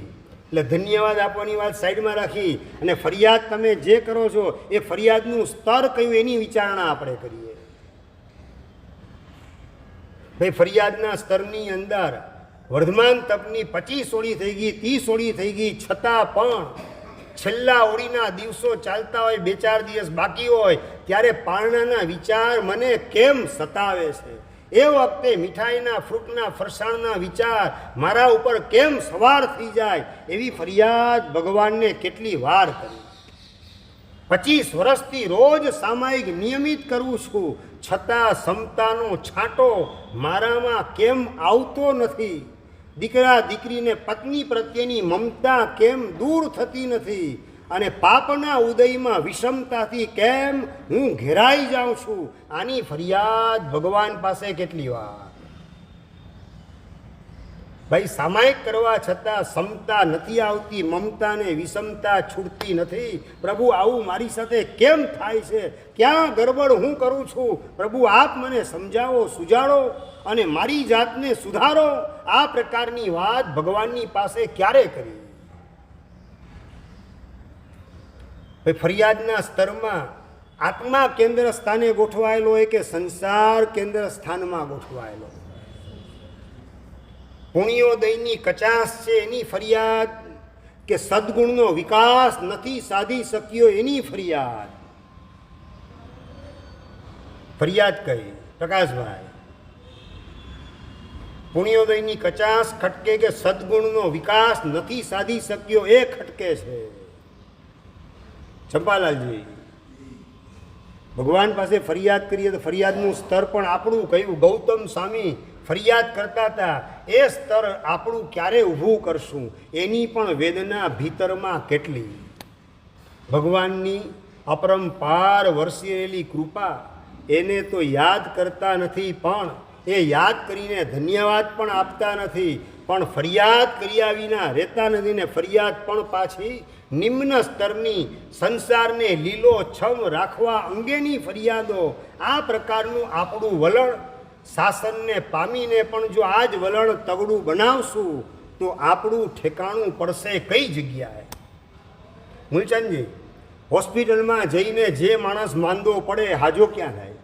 એટલે ધન્યવાદ આપવાની વાત સાઈડમાં રાખી અને ફરિયાદ તમે જે કરો છો એ ફરિયાદનું સ્તર કયું એની વિચારણા આપણે કરીએ. ભાઈ ફરિયાદના સ્તરની અંદર વર્ધમાન તપની 25 ઓળી થઈ ગઈ, 30 ઓળી થઈ ગઈ, છતાં પણ છેલ્લા ઓળીના દિવસો ચાલતા હોય, 2-4 દિવસ બાકી હોય ત્યારે પારણાના વિચાર મને કેમ સતાવે છે, એ વખતે મીઠાઈના ફ્રૂટના ફરસાણના વિચાર મારા ઉપર કેમ સવાર થઈ જાય, એવી ફરિયાદ ભગવાનને કેટલી વાર કરી. 25 વર્ષથી રોજ સામાયિક નિયમિત કરું છું, છતાં સમતાનો છાંટો મારામાં કેમ આવતો નથી, દીકરા દીકરીને પત્ની પ્રત્યેની મમતા કેમ દૂર થતી નથી, અને પાપના ઉદયમાં વિષમતાથી કેમ હું ઘેરાઈ જાઉં છું, આની ફરિયાદ ભગવાન પાસે કેટલી વાર. ભાઈ સામાયિક કરવા છતાં સમતા નથી આવતી, મમતા ને વિષમતા છૂટતી નથી. પ્રભુ આવું મારી સાથે કેમ થાય છે, ક્યાં ગરબડ હું કરું છું, પ્રભુ આપ મને સમજાવો, સુજાડો અને મારી જાતને સુધારો. આ પ્રકારની વાત ભગવાનની પાસે ક્યારે કરી. ફરિયાદના સ્તરમાં આત્મા કેન્દ્ર સ્થાને ગોઠવાયેલો હોય કે સંસાર કેન્દ્ર સ્થાનમાં ગોઠવાયેલો. પુણ્યોદયની કચાશ છે એની ફરિયાદ, કે સદગુણનો વિકાસ નથી સાધી શક્યો એની ફરિયાદ. ફરિયાદ કઈ પ્રકાશભાઈ? પુણ્યોદયની કચાશ ખટકે કે સદગુણનો વિકાસ નથી સાધી શક્યો એ ખટકે છે. ચંપાલાલજી, ભગવાન પાસે ફરિયાદ કરીએ તો ફરિયાદનું સ્તર પણ આપણું કયું? ગૌતમ સ્વામી ફરિયાદ કરતા હતા, એ સ્તર આપણું ક્યારે ઊભું કરશું, એની પણ વેદના ભીતરમાં કેટલી. ભગવાનની અપરંપાર વરસેલી કૃપા એને તો યાદ કરતા નથી, પણ એ યાદ કરીને ધન્યવાદ પણ આપતા નથી, પણ ફરિયાદ કર્યા વિના રહેતા નથી ને ફરિયાદ પણ પાછી નિમ્ન સ્તરની સંસારને લીલો છમ રાખવા અંગેની ફરિયાદો. આ પ્રકારનું આપણું વલણ શાસનને પામીને પણ જો આ જ વલણ તગડું બનાવશું તો આપણું ઠેકાણું પડશે કઈ જગ્યાએ? મૂલચંદજી, હોસ્પિટલમાં જઈને જે માણસ માંદો પડે હાજો ક્યાં થાય?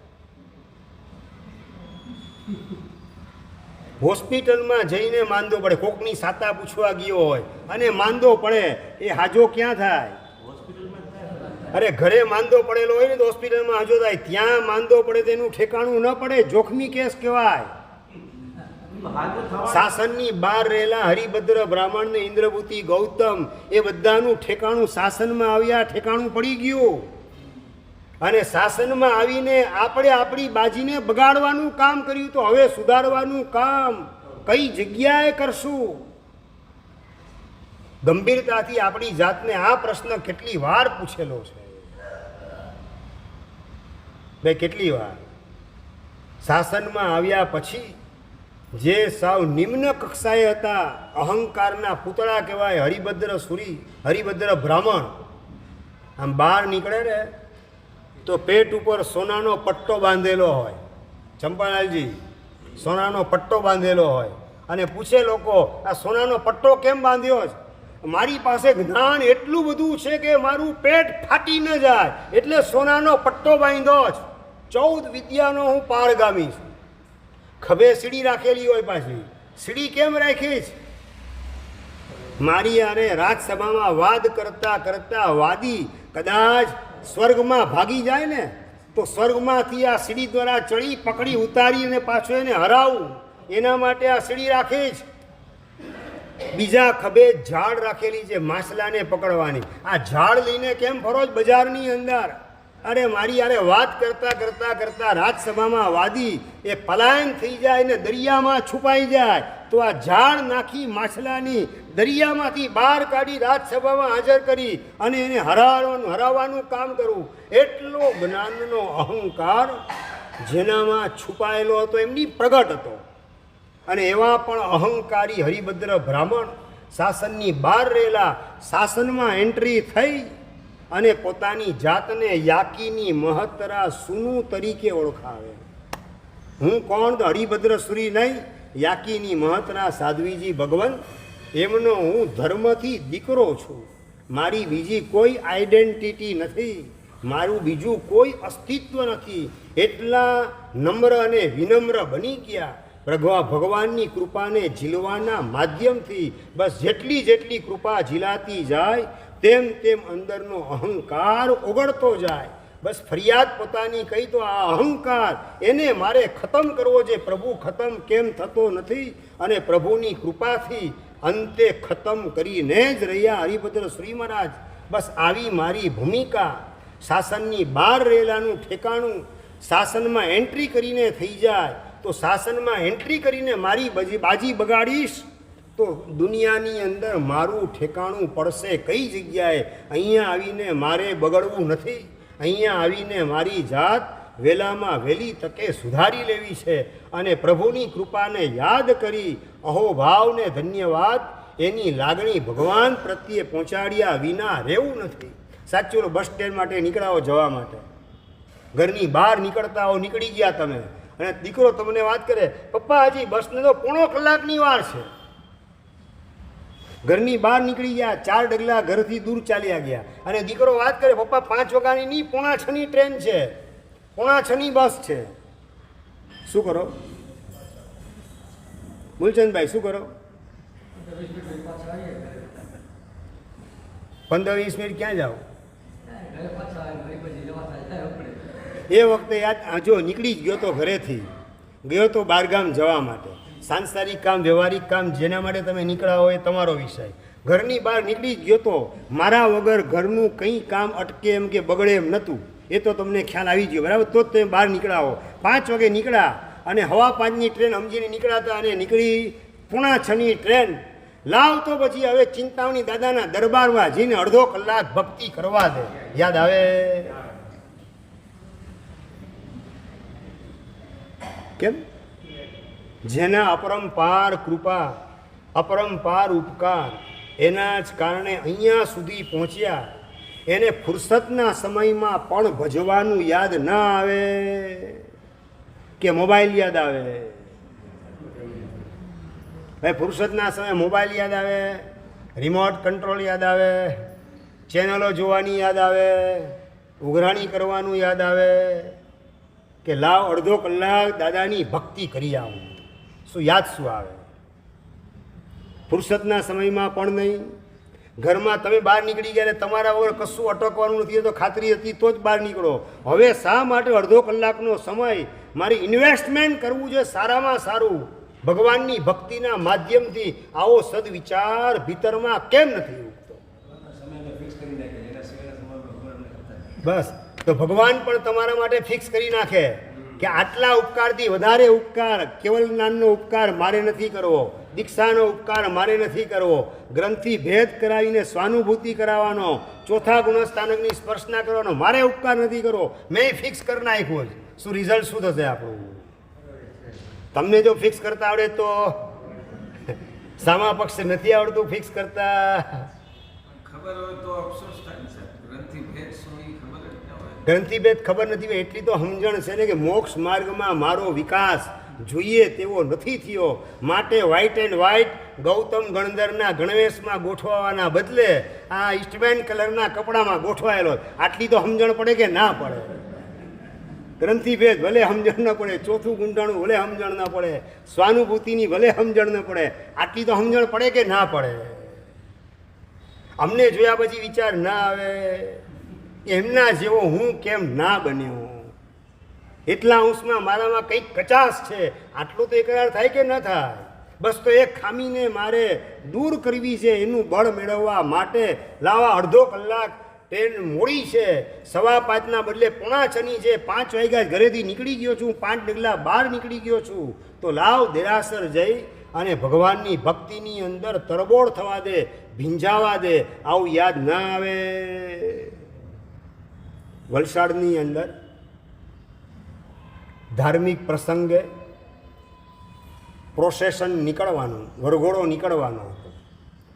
હોસ્પિટલમાં જઈને માંદો પડે, કોકની સાતા પૂછવા ગયો હોય અને માંદો પડે, એ હાજો ક્યાં થાય? અરે ઘરે માંદો પડેલો હોય ને તો હોસ્પિટલમાં હાજો થાય. ત્યાં માંદો પડે તેનું ઠેકાણું ન પડે, જોખમી કેસ કહેવાય. શાસનની બહાર રહેલા હરિભદ્ર બ્રાહ્મણ ને ઇન્દ્રભૂતિ ગૌતમ એ બધાનું ઠેકાણું શાસનમાં આવ્યા, ઠેકાણું પડી ગયું. અને શાસનમાં આવીને આપણે આપણી બાજીને બગાડવાનું કામ કર્યું, તો હવે સુધારવાનું કામ કઈ જગ્યાએ કરશું? ગંભીરતાથી આપણી જાતને આ પ્રશ્ન કેટલી વાર પૂછેલો છે બે? કેટલી વાર શાસનમાં આવ્યા પછી જે સાવ નિમ્ન કક્ષાએ હતા, અહંકારના પૂતળા કહેવાય, હરિભદ્ર સુરી, હરિભદ્ર બ્રાહ્મણ, આમ બહાર નીકળે ને તો પેટ ઉપર સોનાનો પટ્ટો બાંધેલો હોય. ચંપાલાલજી, સોનાનો પટ્ટો બાંધેલો હોય અને પૂછે લોકો, આ સોનાનો પટ્ટો કેમ બાંધ્યો છે? મારી પાસે જ્ઞાન એટલું બધું છે કે મારું પેટ ફાટી ન જાય, એટલે સોનાનો પટ્ટો બાંધ્યો જ. 14 વિદ્યાનો હું પારગામી છું. ખભે સીડી રાખેલી હોય, પાછી સીડી કેમ રાખી છે? મારી યારે રાજસભામાં વાદ કરતા કરતા વાદી કદાચ સ્વર્ગમાં ભાગી જાય ને, તો સ્વર્ગમાંથી આ સીડી દ્વારા ચડી પકડી ઉતારી અને પાછો એને હરાવું, એના માટે આ સીડી રાખી છે. બીજા ખભે ઝાડ રાખેલી છે માછલાને પકડવાની. આ ઝાડ લઈને કેમ ફરો છો બજારની અંદર? અરે મારી યારે વાત કરતા કરતા કરતા રાજસભામાં વાદી એ પલાયન થઈ જાય ને દરિયામાં છુપાઈ જાય, તો આ ઝાડ નાખી માછલાની દરિયામાંથી બહાર કાઢી રાજસભામાં હાજર કરી અને એને હરાવવાનું કામ કરવું. એટલો જ્ઞાનનો અહંકાર જેનામાં છુપાયેલો હતો એમની પ્રગટ હતો. અને એવા પણ અહંકારી હરિભદ્ર બ્રાહ્મણ શાસનની બહાર રહેલા, શાસનમાં એન્ટ્રી થઈ અને પોતાની જાતને યાકીની મહત્તરા સુનુ તરીકે ઓળખાવે. હું કોણ? તો હરિભદ્ર સુરી નહીં, યાકીની મહત્તરા સાધ્વીજી ભગવંત, એમનો હું ધર્મથી દીકરો છું. મારી બીજી કોઈ આઈડેન્ટિટી નથી, મારું બીજું કોઈ અસ્તિત્વ નથી. એટલા નમ્ર અને વિનમ્ર બની ગયા ભગવાનની કૃપાને ઝીલવાના માધ્યમથી. બસ જેટલી જેટલી કૃપા ઝીલાતી જાય તેમ તેમ અંદરનો અહંકાર ઓગળતો જાય. બસ ફરિયાદ પોતાની કહી તો આ અહંકાર એને મારે ખતમ કરવો છે. પ્રભુ ખતમ કેમ થતો નથી? અને પ્રભુની કૃપાથી અંતે ખતમ કરીને જ રહ્યા હરિભદ્ર શ્રી મહારાજ. બસ આવી મારી ભૂમિકા. શાસનની બહાર રહેલાનું ઠેકાણું શાસનમાં એન્ટ્રી કરીને થઈ જાય, તો શાસનમાં એન્ટ્રી કરીને મારી બાજી બગાડીશ તો દુનિયાની અંદર મારું ઠેકાણું પડશે કઈ જગ્યાએ? અહીંયા આવીને મારે બગડવું નથી. અહીંયા આવીને મારી જાત વહેલામાં વહેલી તકે સુધારી લેવી છે. અને પ્રભુની કૃપાને યાદ કરી અહોભાવને ધન્યવાદ એની લાગણી ભગવાન પ્રત્યે પહોંચાડ્યા વિના રહેવું નથી. સાચું, બસ સ્ટેન્ડ માટે નીકળાવો જવા માટે, ઘરની બહાર નીકળતા હો, નીકળી ગયા તમે, અને દીકરો તમને વાત કરે, પપ્પા હજી બસને તો 1.5 કલાકની વાર છે. ઘરની બહાર નીકળી ગયા, 4 ડગલા ઘરથી દૂર ચાલ્યા ગયા, અને દીકરો વાત કરે, પપ્પા 5 વાગ્યાની નહીં, 5:45ની ટ્રેન છે, 5:45ની બસ છે. શું કરો મૂલચંદભાઈ, શું કરો? 15-20 મિનિટ ક્યાં જાઓ? એ વખતે યાદ જો નીકળી જ ગયો તો, ઘરેથી ગયો તો બહારગામ જવા માટે, સાંસારિક કામ, વ્યવહારિક કામ, જેના માટે તમે નીકળ્યા હોય એ તમારો વિષય. ઘરની બહાર નીકળી જ ગયો તો મારા વગર ઘરનું કંઈ કામ અટકે એમ કે બગડે એમ નહોતું. એ તો તમને ખ્યાલ આવી ગયો, બરાબર? તો જ તમે બહાર નીકળ્યા હો. 5 વાગે નીકળ્યા અને 5:15ની ટ્રેન સમજીને નીકળ્યા હતા, અને નીકળી 5:45ની ટ્રેન. લાવ તો પછી હવે ચિંતામણી દાદાના દરબારમાં જઈને અડધો કલાક ભક્તિ કરવા દે. યાદ આવે? કેમ? જેના અપરંપાર કૃપા, અપરંપાર ઉપકાર, એના જ કારણે અહીંયા સુધી પહોંચ્યા. એને ફુરસતના સમયમાં પણ ભજવાનું યાદ ન આવે કે મોબાઈલ યાદ આવે? ભાઈ, ફુરસતના સમયે મોબાઈલ યાદ આવે, રિમોટ કંટ્રોલ યાદ આવે, ચેનલો જોવાની યાદ આવે, ઉઘરાણી કરવાનું યાદ આવે કે લાવ અડધો કલાક દાદાની ભક્તિ કરી આવું? શું યાદ શું આવે? ફુરસતના સમયમાં પણ નહીં. ઘરમાં તમે બહાર નીકળી ગયા ને તમારા વગર કશું અટકવાનું નથી, તો ખાતરી હતી તો જ બહાર નીકળો. હવે શા માટે અડધો કલાકનો સમય મારે ઇન્વેસ્ટમેન્ટ કરવું છે સારામાં સારું ભગવાનની ભક્તિના માધ્યમથી? આવો સદવિચાર ભીતરમાં કેમ નથી ઉગતો? બસ, તો ભગવાન પણ તમારા માટે ફિક્સ કરી નાખે કે આટલા ઉપકારથી વધારે ઉપકાર, કેવલ જ્ઞાનનો ઉપકાર મારે નથી કરવો, દીક્ષાનો ઉપકાર મારે નથી કરવો, ગ્રંથિ ભેદ કરાવીને સ્વાનુભૂતિ કરાવવાનો, ચોથા ગુણસ્થાનકની સ્પર્શના કરવાનો મારે ઉપકાર નથી કરવો. મેં ફિક્સ કરી નાખ્યો છે. શું રિઝલ્ટ શું થશે આપણું? તમને જો ફિક્સ કરતા આવડે તો સામા પક્ષ નથી આવડતું ફિક્સ કરતા. ખબર હોય તો અફસોસ થાય છે. ગ્રંથિભેદ શું એ ખબર જ ન હોય. ગ્રંથિભેદ ખબર નથી હોય એટલી તો સમજણ છે ને કે મોક્ષ માર્ગમાં મારો વિકાસ, જોઈએ તેવો નથી થયો, માટે વ્હાઇટ એન્ડ વ્હાઇટ ગૌતમ ગણધરના ગણવેશમાં ગોઠવવાના બદલે આ ઈસ્ટમેન કલરના કપડામાં ગોઠવાયેલો. આટલી તો સમજણ પડે કે ના પડે? ગ્રંથિભેદ ભલે સમજણ ન પડે, ચોથું ગુંડાણું ભલે સમજણ ન પડે, સ્વાનુભૂતિની ભલે સમજણ ન પડે, આટલી તો સમજણ પડે કે ના પડે? અમને જોયા પછી વિચાર ના આવે એમના જેવો હું કેમ ના બન્યો? એટલા અંશમાં મારામાં કંઈક કચાશ છે, આટલું તો એકરાર થાય કે ન થાય? બસ તો એક ખામીને મારે દૂર કરવી છે. એનું બળ મેળવવા માટે લાવા અડધો કલાક ટ્રેન મોડી છે, 5:15ના બદલે 4:45ની છે. 5 વાગ્યા ઘરેથી નીકળી ગયો છું, 5 ડગલા બહાર નીકળી ગયો છું. તો લાવ દેરાસર જઈ અને ભગવાનની ભક્તિની અંદર તરબોળ થવા દે, ભીંજાવા દે. આવું યાદ ના આવે? વલસાડની અંદર ધાર્મિક પ્રસંગે પ્રોસેશન નીકળવાનું, વરઘોડો નીકળવાનો હતો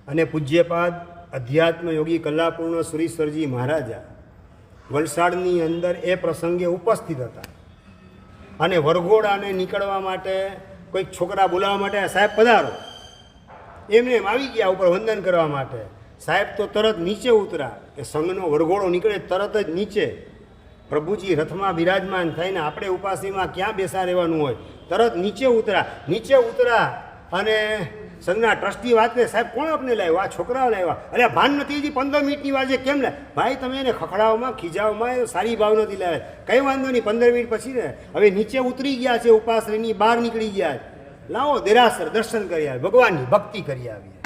અને પૂજ્યપાદ અધ્યાત્મ યોગી કલાપૂર્ણ સુરીશ્વરજી મહારાજા વલસાડની અંદર એ પ્રસંગે ઉપસ્થિત હતા. અને વરઘોડાને નીકળવા માટે કોઈક છોકરા બોલાવવા માટે, સાહેબ પધારો, એમને એમ આવી ગયા ઉપર વંદન કરવા માટે. સાહેબ તો તરત નીચે ઉતરા. એ સંઘનો વરઘોડો નીકળે તરત જ નીચે પ્રભુજી રથમાં બિરાજમાન થઈને આપણે ઉપાસીમાં ક્યાં બેસા રહેવાનું હોય, તરત નીચે ઉતરા અને સંઘના ટ્રસ્ટી વાત કરે, સાહેબ કોણ આપને લાવ્યો? આ છોકરાઓ લાવ્યા. અરે ભાન નથી, હજી 15 મિનિટની વાર છે, કેમ લે? ભાઈ તમે એને ખખડાવવામાં ખીજાવવામાં એ સારી ભાવ નથી લાવે. કંઈ વાંધો નહીં, 15 મિનિટ પછી ને હવે નીચે ઉતરી ગયા છે, ઉપાશ્રીની બહાર નીકળી ગયા. લાવો દેરાસર દર્શન કરી આવે, ભગવાનની ભક્તિ કરી આવીએ.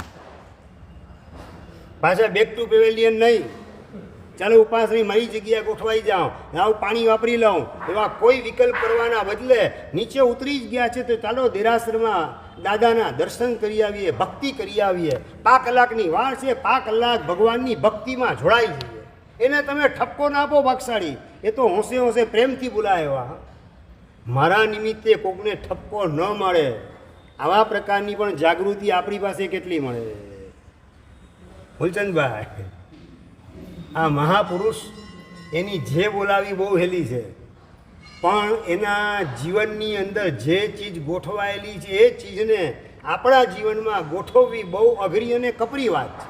પાછા બેક ટુ પેવેલિયન નહીં, ચાલો ઉપાસની મારી જગ્યાએ ગોઠવાઈ જાઓ, આવું પાણી વાપરી લઉં, એવા કોઈ વિકલ્પ કરવાના બદલે નીચે ઉતરી જ ગયા છે તો ચાલો દેરાસરમાં દાદાના દર્શન કરી આવીએ, ભક્તિ કરી આવીએ. 5 કલાકની વાર છે, 5 કલાક ભગવાનની ભક્તિમાં જોડાઈ જઈએ. એને તમે ઠપકો ના આપો ભાગશાળી, એ તો હોંશે હોંશે પ્રેમથી બોલાવ્યા. મારા નિમિત્તે કોકને ઠપકો ન મળે, આવા પ્રકારની પણ જાગૃતિ આપણી પાસે કેટલી મળે? ફૂલચંદભાઈ, આ મહાપુરુષ એની જે બોલાવી બહુ હેલી છે, પણ એના જીવનની અંદર જે ચીજ ગોઠવાયેલી છે એ ચીજને આપણા જીવનમાં ગોઠવવી બહુ અઘરી અને કપરી વાત છે.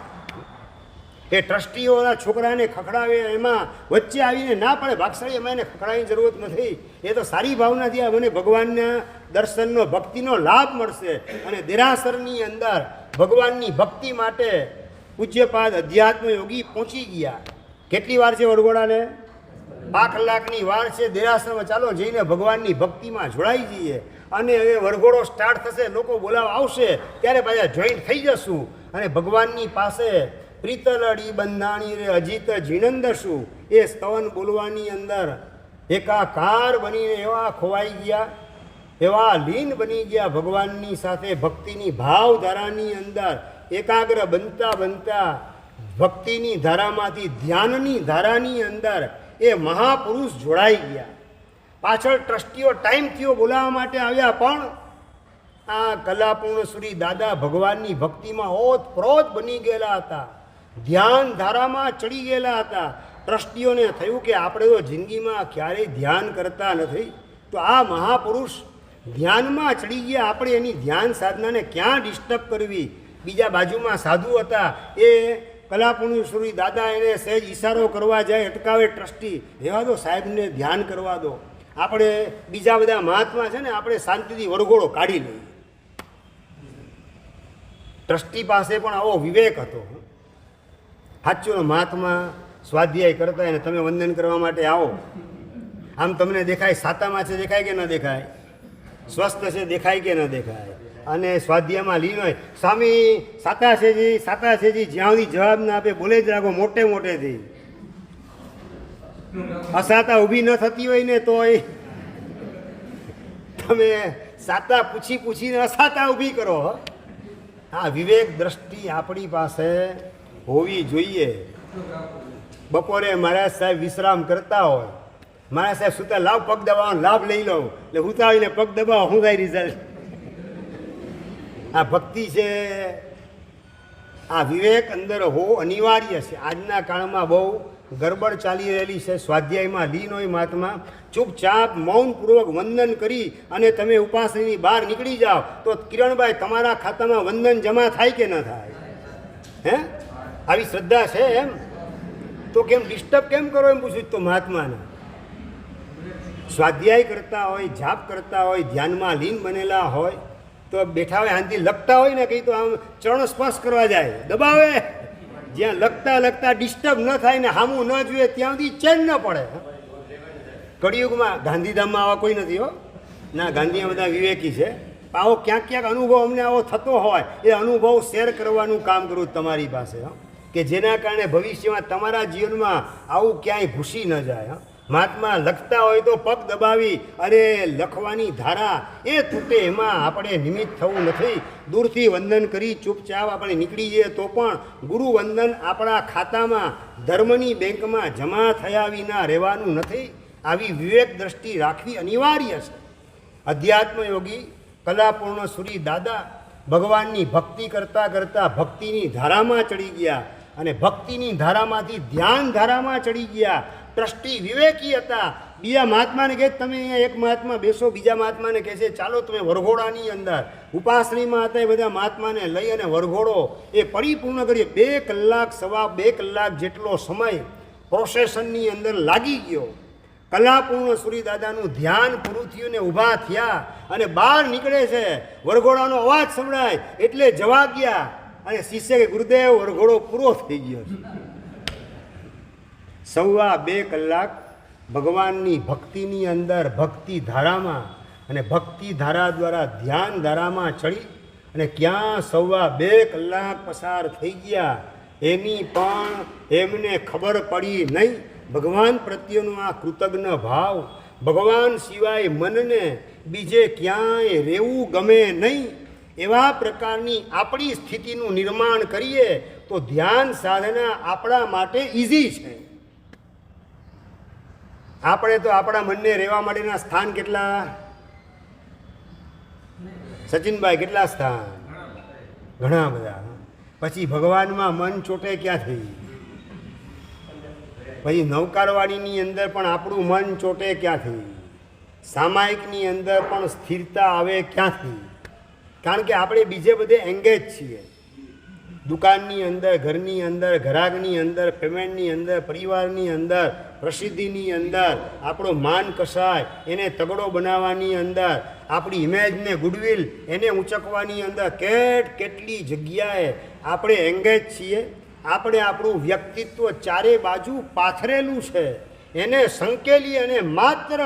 એ ટ્રસ્ટીઓના છોકરાને ખખડાવે, એમાં વચ્ચે આવીને ના પડે, ભાગશાળી એમાં એને ખખડાવવાની જરૂરત નથી. એ તો સારી ભાવનાથી આ મને ભગવાનના દર્શનનો ભક્તિનો લાભ મળશે. અને દેરાસરની અંદર ભગવાનની ભક્તિ માટે પૂજ્યપાદ અધ્યાત્મ યોગી પહોંચી ગયા. કેટલી વાર છે વરઘોડાને? 5 કલાકની વાર છે. દેરાસરમાં ચાલો જઈને ભગવાનની ભક્તિમાં જોડાઈ જઈએ. અને હવે વરઘોડો સ્ટાર્ટ થશે, લોકો બોલાવા આવશે, ત્યારે પાછા જોઈન્ટ થઈ જશું અને ભગવાનની પાસે પ્રીતલડી બંધાણી રે અજીત જીનંદશું એ સ્તવન બોલવાની અંદર એકાકાર બનીને એવા ખોવાઈ ગયા, એવા લીન બની ગયા ભગવાનની સાથે. ભક્તિની ભાવધારાની અંદર એકાગ્ર બનતા ભક્તિની ધારામાંથી ધ્યાનની ધારાની અંદર એ મહાપુરુષ જોડાઈ ગયા. પાછળ ટ્રસ્ટીઓ ટાઈમ થયો બોલાવવા માટે આવ્યા, પણ આ કલાપૂર્ણ શ્રી દાદા ભગવાનની ભક્તિમાં ઓતપ્રોત બની ગયેલા હતા, ધ્યાન ધારામાં ચડી ગયેલા હતા. ટ્રસ્ટીઓને થયું કે આપણે તો જિંદગીમાં ક્યારેય ધ્યાન કરતા નથી, તો આ મહાપુરુષ ધ્યાનમાં ચડી ગયા, આપણે એની ધ્યાન સાધનાને ક્યાં ડિસ્ટર્બ કરવી? બીજા બાજુમાં સાધુ હતા, એ કલાપૂર્ણ શ્રી દાદા એને સહેજ ઈશારો કરવા જાય, અટકાવે ટ્રસ્ટી, રહેવા દો સાહેબને ધ્યાન કરવા દો, આપણે બીજા બધા મહાત્મા છે ને આપણે શાંતિથી વરઘોડો કાઢી લઈએ. ટ્રસ્ટી પાસે પણ આવો વિવેક હતો. સાચું, મહાત્મા સ્વાધ્યાય કરતા અને તમે વંદન કરવા માટે આવો, આમ તમને દેખાય સાતામાં છે, દેખાય કે ન દેખાય? સ્વસ્થ છે, દેખાય કે ન દેખાય? અને સ્વાધ્યાયમાં લીન હોય, સ્વામી સાતા છે જી, જ્યાં સુધી જવાબ ના આપે બોલે જ રાખો મોટેથી. અસાતા ઊભી ન થતી હોય ને તોય તમે સાતા પૂછીને અસાતા ઊભી કરો. આ વિવેક દ્રષ્ટિ આપણી પાસે હોવી જોઈએ. બપોરે મહારાજ સાહેબ વિશ્રામ કરતા હોય, મહારાજ સાહેબ સુતા, લાવ પગ દબાવવાનો લાભ લઈ લઉં, એટલે ઉતાવીને પગ દબાવો, શું થાય રિઝલ્ટ? આ ભક્તિ છે, આ વિવેક અંદર હોવો અનિવાર્ય છે. આજના કાળમાં બહુ ગરબડ ચાલી રહેલી છે, સ્વાધ્યાયમાં લીન હોય મહાત્મા, ચૂપચાપ મૌનપૂર્વક વંદન કરી અને તમે ઉપાસનીની બહાર નીકળી જાઓ તો કિરણભાઈ તમારા ખાતામાં વંદન જમા થાય કે ન થાય? હે, આવી શ્રદ્ધા છે એમ? તો કેમ ડિસ્ટર્બ કેમ કરો એમ પૂછ્યું તો મહાત્માને. સ્વાધ્યાય કરતા હોય, જાપ કરતા હોય, ધ્યાનમાં લીન બનેલા હોય તો બેઠા હોય શાંતિ લખતા હોય ને કંઈ તો આમ ચરણ સ્પર્શ કરવા જાય, દબાવે. જ્યાં લખતા લખતા ડિસ્ટર્બ ન થાય ને સામું ન જોઈએ ત્યાં સુધી ચેન ન પડે. કળિયુગમાં ગાંધીધામમાં આવા કોઈ નથી હો ના, ગાંધીમાં બધા વિવેકી છે. આવો ક્યાંક ક્યાંક અનુભવ અમને આવો થતો હોય એ અનુભવ શેર કરવાનું કામ કરું તમારી પાસે, કે જેના કારણે ભવિષ્યમાં તમારા જીવનમાં આવું ક્યાંય ઘૂસી ન જાય. મહાત્મા લખતા હોય તો પગ દબાવી અરે લખવાની ધારા એ તૂટે એમાં આપણે નિમિત્ત થવું નથી. દૂરથી વંદન કરી ચૂપચાપ આપણે નીકળી જઈએ તો પણ ગુરુ વંદન આપણા ખાતામાં ધર્મની બેંકમાં જમા થયા વિના રહેવાનું નથી. આવી વિવેક દ્રષ્ટિ રાખવી અનિવાર્ય છે. અધ્યાત્મ યોગી કલાપૂર્ણ સુરી દાદા ભગવાનની ભક્તિ કરતાં કરતાં ભક્તિની ધારામાં ચડી ગયા અને ભક્તિની ધારામાંથી ધ્યાન ધારામાં ચડી ગયા. ટ્રસ્ટી વિવેકી હતા. બીજા મહાત્માને કહે તમે અહીંયા એક મહાત્મા બેસો, બીજા મહાત્માને કહે છે ચાલો તમે વરઘોડાની અંદર. ઉપાસનીમાં હતા એ બધા મહાત્માને લઈ અને વરઘોડો એ પરિપૂર્ણ કરીએ. 2 કલાક સવા 2 કલાક જેટલો સમય પ્રોસેશનની અંદર લાગી ગયો. કલાપૂર્ણ સૂર્યદાદાનું ધ્યાન પૂરું થયું ને ઊભા થયા અને બહાર નીકળે છે. વરઘોડાનો અવાજ સંભળાય એટલે જવા ગયા અને શિષ્ય કે ગુરુદેવ વરઘોડો પૂરો થઈ ગયો છે. સવા 2 કલાક ભગવાનની ભક્તિની અંદર ભક્તિ ધારામાં અને ભક્તિ ધારા દ્વારા ધ્યાન ધારામાં ચડી અને ક્યાં સવા 2 કલાક પસાર થઈ ગયા એની પણ એમને ખબર પડી નહીં. ભગવાન પ્રત્યેનો આ કૃતજ્ઞ ભાવ, ભગવાન સિવાય મનને બીજે ક્યાંય રહેવું ગમે નહીં, એવા પ્રકારની આપણી સ્થિતિનું નિર્માણ કરીએ તો ધ્યાન સાધના આપણા માટે ઇઝી છે. આપણે તો આપણા મનને રહેવા માટેના સ્થાન કેટલા સચિનભાઈ, કેટલા સ્થાન? ઘણા બધા. પછી ભગવાનમાં મન ચોટે ક્યાંથી? પછી નૌકારવાણીની અંદર પણ આપણું મન ચોટે ક્યાંથી? સામાયિકની અંદર પણ સ્થિરતા આવે ક્યાંથી? કારણ કે આપણે બીજે બધે એંગેજ છીએ. દુકાનની અંદર, ઘરની અંદર, ઘરાકની અંદર, પેમેન્ટની અંદર, પરિવારની અંદર, પ્રસિદ્ધિની અંદર, આપણો માન કસાય એને તગડો બનાવવાની અંદર, આપણી ઇમેજને ગુડવિલ એને ઊંચકવાની અંદર કેટલી જગ્યાએ આપણે એંગેજ છીએ. આપણે આપણું વ્યક્તિત્વ ચારે બાજુ પાથરેલું છે, એને સંકેલી અને માત્ર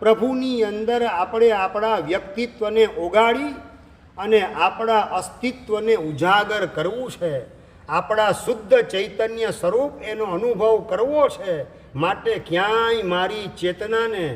પ્રભુની અંદર આપણે આપણા વ્યક્તિત્વને ઓગાળી અને આપણા અસ્તિત્વને ઉજાગર કરવું છે. આપણા શુદ્ધ ચૈતન્ય સ્વરૂપ એનો અનુભવ કરવો છે. માટે ક્યાંય મારી ચેતનાને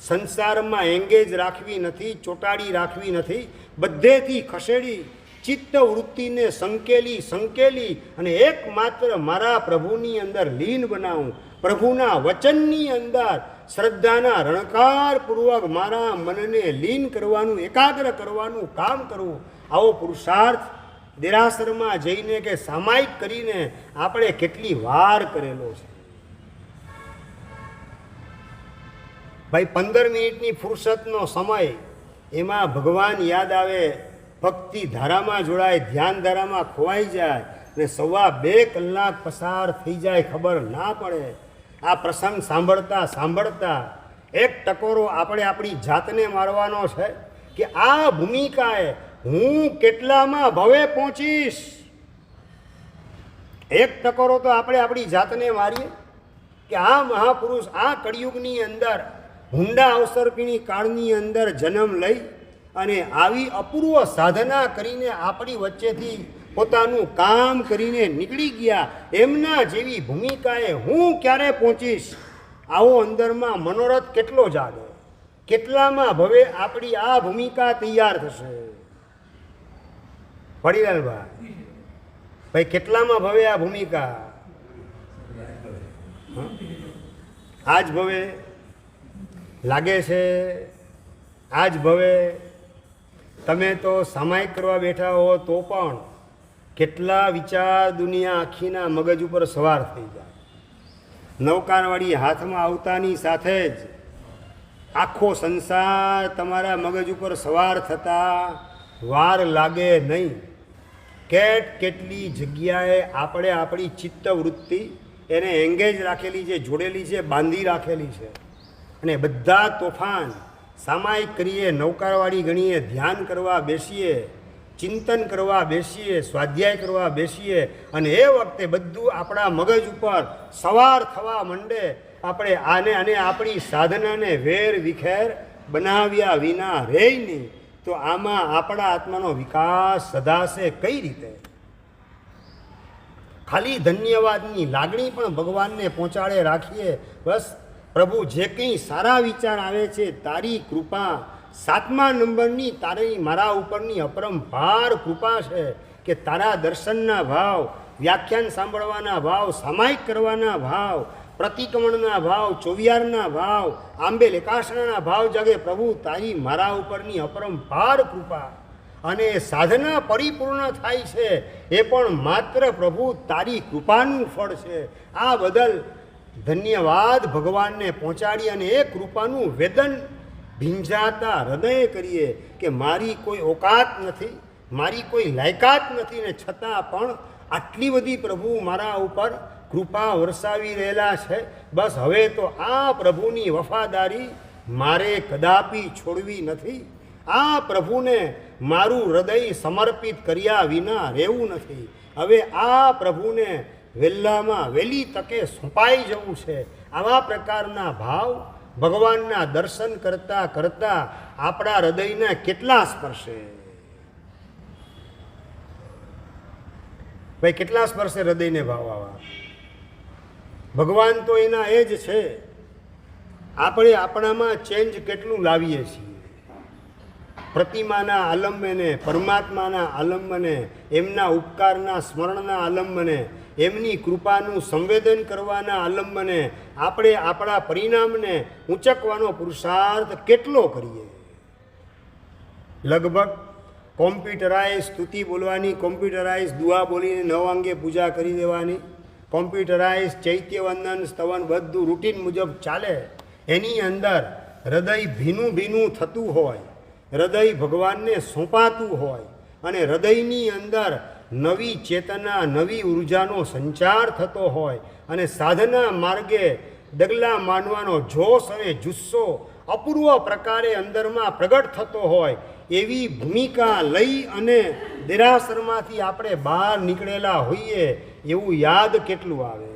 સંસારમાં એંગેજ રાખવી નથી, ચોંટાડી રાખવી નથી. બધેથી ખસેડી ચિત્ત વૃત્તિને સંકેલી અને એકમાત્ર મારા પ્રભુની અંદર લીન બનાવું. પ્રભુના વચનની અંદર શ્રદ્ધાના રણકારપૂર્વક મારા મનને લીન કરવાનું, એકાગ્ર કરવાનું કામ કરવું. આવો પુરુષાર્થ દેરાસરમાં જઈને કે સામાયિક કરીને આપણે કેટલી વાર કરેલો છે. ભાઈ 15 મિનિટની ફુરસતનો સમય, એમાં ભગવાન યાદ આવે, ભક્તિ ધારામાં જોડાય, ધ્યાન ધારામાં ખોવાઈ જાય અને સવા 2 કલાક પસાર થઈ જાય ખબર ના પડે. આ પ્રસંગ સાંભળતા એક ટકોરો આપણે આપણી જાતને મારવાનો છે કે આ ભૂમિકાએ હું કેટલામાં ભવે પહોંચીશ. એક ટકોરો તો આપણે આપણી જાતને મારીએ કે આ મહાપુરુષ આ કળિયુગની અંદર હુંડા અવસરપીણી કાળની અંદર જન્મ લઈ અને આવી અપૂર્વ સાધના કરીને આપણી વચ્ચેથી પોતાનું કામ કરીને નીકળી ગયા. એમના જેવી ભૂમિકાએ હું ક્યારે પહોંચીશ? આવો અંદરમાં મનોરથ કેટલો જાગે. કેટલામાં ભવે આપણી આ ભૂમિકા તૈયાર થશે? ફળીલાલભાઈ ભાઈ, કેટલામાં ભવે આ ભૂમિકા? આજ ભવે લાગે છે? આજ ભવે? તમે તો સામાયિક કરવા બેઠા હો તો પણ કેટલા વિચાર દુનિયા આખીના મગજ ઉપર સવાર થઈ જાય. નૌકારવાળી હાથમાં આવતાની સાથે જ આખો સંસાર તમારા મગજ ઉપર સવાર થતાં વાર લાગે નહીં. કેટલી જગ્યાએ આપણે આપણી ચિત્તવૃત્તિ એને એંગેજ રાખેલી છે, જોડેલી છે, બાંધી રાખેલી છે. અને બધા તોફાન સામાયિક કરીએ, નૌકારવાળી ગણીએ, ધ્યાન કરવા બેસીએ, ચિંતન કરવા બેસીએ, સ્વાધ્યાય કરવા બેસીએ અને એ વખતે બધું આપણા મગજ ઉપર સવાર થવા માંડે. આપણે આને આપણી સાધનાને વેર વિખેર બનાવ્યા વિના રહે નહીં તો આમાં આપણા આત્માનો વિકાસ સધાશે કઈ રીતે? ખાલી ધન્યવાદની લાગણી પણ ભગવાનને પહોંચાડે રાખીએ. બસ પ્રભુ જે કંઈ સારા વિચાર આવે છે તારી કૃપા, 7મા નંબરની તારી મારા ઉપરની અપરંપાર કૃપા છે કે તારા દર્શનના ભાવ, વ્યાખ્યાન સાંભળવાના ભાવ, સામાયિક કરવાના ભાવ, પ્રતિક્રમણના ભાવ, ચોવિયારના ભાવ, આંબે લેકાસણાના ભાવ જાગે. પ્રભુ તારી મારા ઉપરની અપરંપાર કૃપા અને સાધના પરિપૂર્ણ થાય છે એ પણ માત્ર પ્રભુ તારી કૃપાનું ફળ છે. આ બદલ ધન્યવાદ ભગવાનને પહોંચાડી અને એ કૃપાનું વેદન ભીંજાતા હૃદય કરીએ કે મારી કોઈ ઓકાત નથી, મારી કોઈ લાયકાત નથી ને છતાં પણ આટલી બધી પ્રભુ મારા ઉપર કૃપા વરસાવી રહેલા છે. બસ હવે તો આ પ્રભુની વફાદારી મારે કદાપી છોડવી નથી. આ પ્રભુને મારું હૃદય સમર્પિત કર્યા વિના રહેવું નથી. હવે આ પ્રભુને વહેલામાં વહેલી તકે સોંપાઈ જવું છે. આવા પ્રકારના ભાવ ભગવાનના દર્શન કરતાં કરતાં આપણા હૃદયના કેટલા સ્પર્શે? ભાઈ કેટલા સ્પર્શે હૃદયને ભાવ આવા? ભગવાન તો એના એ જ છે. આપણે આપણામાં ચેન્જ કેટલું લાવીએ છીએ. પ્રતિમાના આલંબને, પરમાત્માના આલંબને, એમના ઉપકારના સ્મરણના આલંબને, એમની કૃપાનું સંવેદન કરવાના આલંબને આપણે આપણા પરિણામને ઊંચકવાનો પુરુષાર્થ કેટલો કરીએ? લગભગ કોમ્પ્યુટરાઇઝ સ્તુતિ બોલવાની, કોમ્પ્યુટરાઇઝ દુઆ બોલીને 9 અંગે પૂજા કરી દેવાની, કોમ્પ્યુટરાઇઝ ચૈત્યવંદન સ્તવન બધું રૂટીન મુજબ ચાલે. એની અંદર હૃદય ભીનું ભીનું થતું હોય, હૃદય ભગવાનને સોંપાતું હોય અને હૃદયની અંદર નવી ચેતના, નવી ઉર્જાનો સંચાર થતો હોય અને સાધના માર્ગે ડગલા માંડવાનો જોશ અને જુસ્સો અપૂર્વ પ્રકારે અંદરમાં પ્રગટ થતો હોય, એવી ભૂમિકા લઈ અને દેરાસરમાંથી આપણે બહાર નીકળેલા હોઈએ એવું યાદ કેટલું આવે?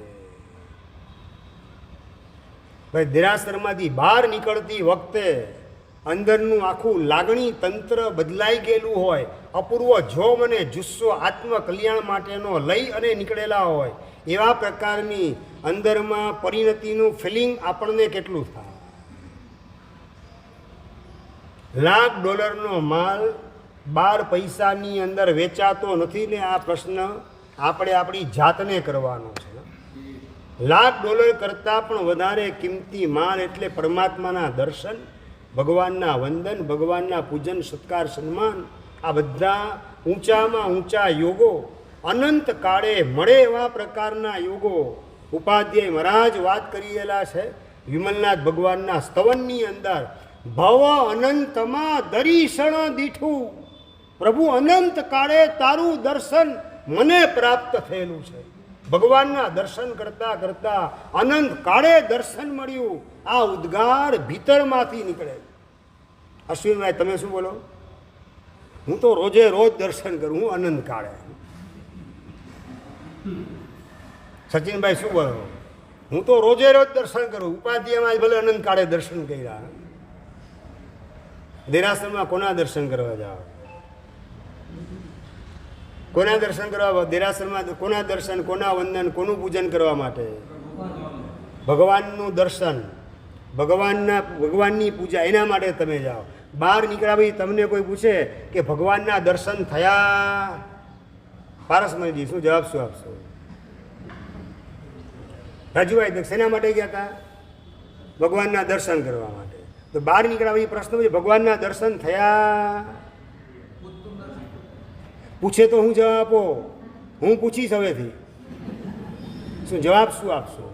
ભાઈ દેરાસરમાંથી બહાર નીકળતી વખતે અંદરનું આખું લાગણી તંત્ર બદલાઈ ગયેલું હોય, અપૂર્વ જોમ અને જુસ્સો આત્મકલ્યાણ માટેનો લઈ અને નીકળેલા હોય, એવા પ્રકારની અંદરમાં પરિણતિનું ફિલિંગ આપણને કેટલું થાય? $1,00,000નો માલ 12 પૈસાની અંદર વેચાતો નથી ને આ પ્રશ્ન આપણે આપણી જાતને કરવાનો છે. $1,00,000 કરતાં પણ વધારે કિંમતી માલ એટલે પરમાત્માના દર્શન, ભગવાનના વંદન, ભગવાનના પૂજન, સત્કાર, સન્માન. આ બધા ઊંચામાં ઊંચા યોગો અનંત કાળે મળે એવા પ્રકારના યોગો ઉપાધ્યાય મહારાજ વાત કરી રહેલા છે વિમલનાથ ભગવાનના સ્તવનની અંદર. ભવ અનંતમાં દર્શન દીઠું, પ્રભુ અનંત કાળે તારું દર્શન મને પ્રાપ્ત થયેલું છે. ભગવાનના દર્શન કરતાં કરતાં અનંત કાળે દર્શન મળ્યું. આ ઉદ્ગાર ભીતરમાંથી નીકળે. અશ્વિનભાઈ તમે શું બોલો? હું તો રોજે રોજ દર્શન કરું, હું અનંત કાળે. સચિનભાઈ શું બોલો? હું તો રોજે રોજ દર્શન કરું, ઉપાધ્યાયમાં ભલે અનંત કાળે દર્શન કર્યા. દેરાસરમાં કોના દર્શન કરવા જાઓ? કોના દર્શન કરવા દેરાસરમાં? કોના દર્શન, કોના વંદન, કોનું પૂજન કરવા માટે? ભગવાનનું દર્શન, ભગવાનની પૂજા, એના માટે તમે જાઓ. બહાર નીકળ્યા પછી તમને કોઈ પૂછે કે ભગવાનના દર્શન થયા? પારસમલજી શું જવાબ શું આપશો? રાજુભાઈ શેના માટે ગયા હતા? ભગવાનના દર્શન કરવા માટે. તો બહાર નીકળ્યા પછી પ્રશ્ન પૂછે ભગવાનના દર્શન થયા? પૂછે તો હું જવાબ આપો? હું પૂછીશ હવેથી. શું જવાબ શું આપશો?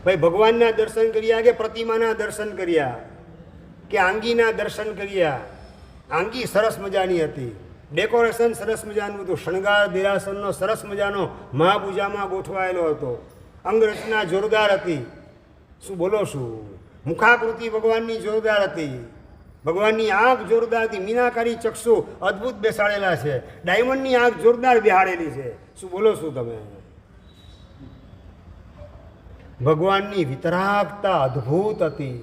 ભાઈ ભગવાનના દર્શન કર્યા કે પ્રતિમાના દર્શન કર્યા કે આંગીના દર્શન કર્યા? આંગી સરસ મજાની હતી, ડેકોરેશન સરસ મજાનું હતું, શણગાર દેરાસરનો સરસ મજાનો મહાપૂજામાં ગોઠવાયેલો હતો, અંગરચના જોરદાર હતી. શું બોલો શું? મુખાકૃતિ ભગવાનની જોરદાર હતી, ભગવાનની આંખ જોરદાર હતી, મીનાકારી ચક્ષુ અદ્ભુત બેસાડેલા છે, ડાયમંડની આંખ જોરદાર બેહાડેલી છે. શું બોલો શું તમે? ભગવાનની વિતરાગતા અદ્ભુત હતી.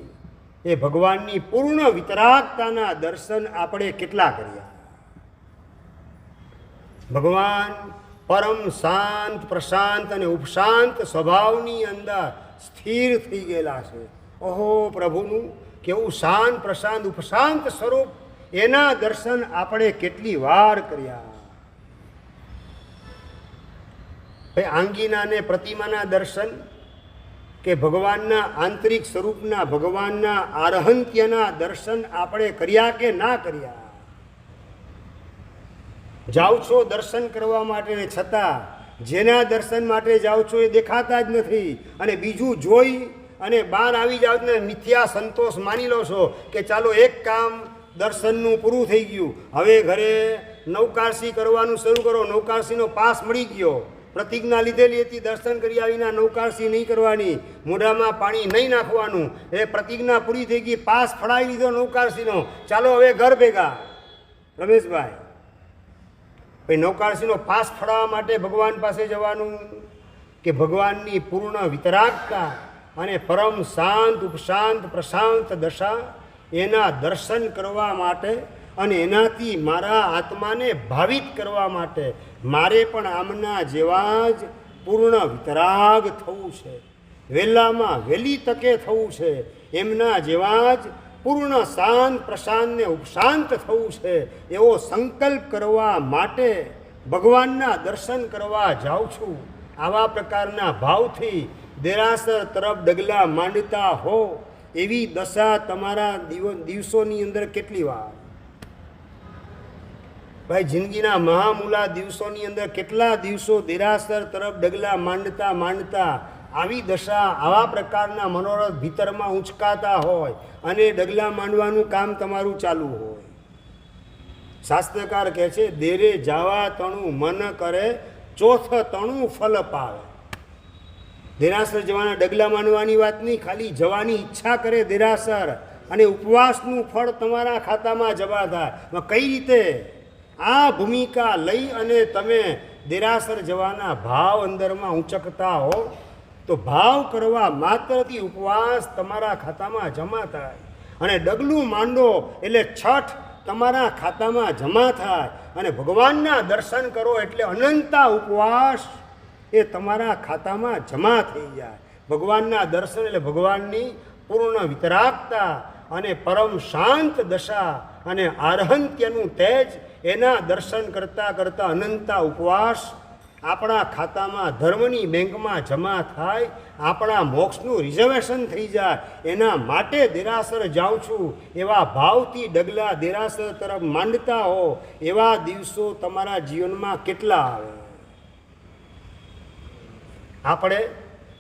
એ ભગવાનની પૂર્ણ વિતરાગતાના દર્શન આપણે કેટલા કર્યા? ભગવાન પરમ શાંત, પ્રશાંત અને ઉપશાંત સ્વભાવની અંદર સ્થિર થઈ ગયેલા છે. ઓહો, પ્રભુનું કેવું શાંત, પ્રશાંત, ઉપશાંત સ્વરૂપ, એના દર્શન આપણે કેટલી વાર કર્યા? ભાઈ આંગીના ને પ્રતિમાના દર્શન કે ભગવાનના આંતરિક સ્વરૂપના, ભગવાનના આરહંત્યના દર્શન આપણે કર્યા કે ના કર્યા? જાઓ છો દર્શન કરવા માટે, છતાં જેના દર્શન માટે જાઓ છો એ દેખાતા જ નથી, અને બીજું જોઈ અને બહાર આવી જાઓ ને મિથ્યા સંતોષ માની લો છો કે ચાલો એક કામ દર્શનનું પૂરું થઈ ગયું, હવે ઘરે નૌકારસી કરવાનું શરૂ કરો. નૌકારસીનો પાસ મળી ગયો, પ્રતિજ્ઞા લીધેલી હતી દર્શન કર્યા વિના નૌકારસી નહીં કરવાની, મોઢામાં પાણી નહીં નાખવાનું, એ પ્રતિજ્ઞા પૂરી થઈ ગઈ, પાસ ફળાવી લીધો નૌકારસીનો, ચાલો હવે ઘર ભેગા. રમેશભાઈ, ભાઈ નૌકારસીનો પાસ ફળાવવા માટે ભગવાન પાસે જવાનું કે ભગવાનની પૂર્ણ વિતરાગતા અને પરમ શાંત, ઉપશાંત, પ્રશાંત દશા, એના દર્શન કરવા માટે અને એનાથી મારા આત્માને ભાવિત કરવા માટે મારે પણ આમના જેવા જ પૂર્ણ વિતરાગ થવું છે, વહેલામાં વહેલી તકે થવું છે, એમના જેવા જ પૂર્ણ શાંત, પ્રશાંત ને ઉપશાંત થવું છે, એવો સંકલ્પ કરવા માટે ભગવાનના દર્શન કરવા જાઉં છું. આવા પ્રકારના ભાવથી દેરાસર તરફ ડગલા માંડતા હો, એવી દશા તમારા દિવસોની અંદર કેટલી વાર? ભાઈ જિંદગીના મહામૂલા દિવસોની અંદર કેટલા દિવસો દેરાસર તરફ ડગલા માંડતા માંડતા આવી દશા, આવા પ્રકારના મનોરથ ભીતરમાં ઉંચકાતા હોય અને ડગલા માંડવાનું કામ તમારું ચાલુ હોય. શાસ્ત્રકાર કહે છે, દેરે જાવા તણું મન કરે, ચોથ તણું ફલ પાવે. દેરાસર જવાના ડગલા માંડવાની વાત નહીં, ખાલી જવાની ઈચ્છા કરે દેરાસર, અને ઉપવાસનું ફળ તમારા ખાતામાં જમા થાય. કઈ રીતે આ ભૂમિકા લઈ અને તમે દેરાસર જવાના ભાવ અંદરમાં ઉંચકતા હો, તો ભાવ કરવા માત્રથી ઉપવાસ તમારા ખાતામાં જમા થાય, અને ડગલું માંડો એટલે છઠ તમારા ખાતામાં જમા થાય, અને ભગવાનના દર્શન કરો એટલે અનંતા ઉપવાસ એ તમારા ખાતામાં જમા થઈ જાય. ભગવાનના દર્શન એટલે ભગવાનની પૂર્ણ વિતરાગતા અને પરમ શાંત દશા અને આરહંત્યનું તેજ, એના દર્શન કરતાં કરતાં અનંતા ઉપવાસ આપણા ખાતામાં, ધર્મની બેંકમાં જમા થાય, આપણા મોક્ષનું રિઝર્વેશન થઈ જાય. એના માટે દેરાસર જાઉં છું, એવા ભાવથી ડગલા દેરાસર તરફ માંડતા હો, એવા દિવસો તમારા જીવનમાં કેટલા આવે? આપણે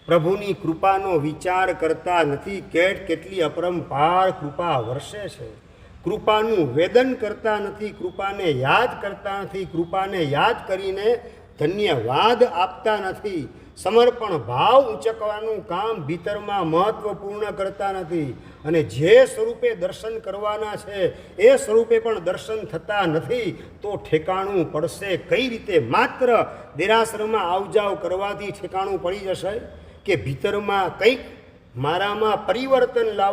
પ્રભુની કૃપાનો વિચાર કરતા નથી. કેટલી અપરંપાર કૃપા વરસે છે. કૃપાનું વેદન કરતા નથી, કૃપાને યાદ કરતા નથી, કૃપાને યાદ કરીને ધન્યવાદ આપતા નથી. સમર્પણ ભાવ ઊંચકવાનું કામ ભીતરમાં મહત્વપૂર્ણ કરતા નથી, અને જે સ્વરૂપે દર્શન કરવાના છે એ સ્વરૂપે પણ દર્શન થતા નથી, તો ઠેકાણું પડશે કઈ રીતે? માત્ર દેરાસરમાં આવજાવ કરવાથી ઠેકાણું પડી જશે કે ભીતરમાં કંઈક મારામાં પરિવર્તન લાવ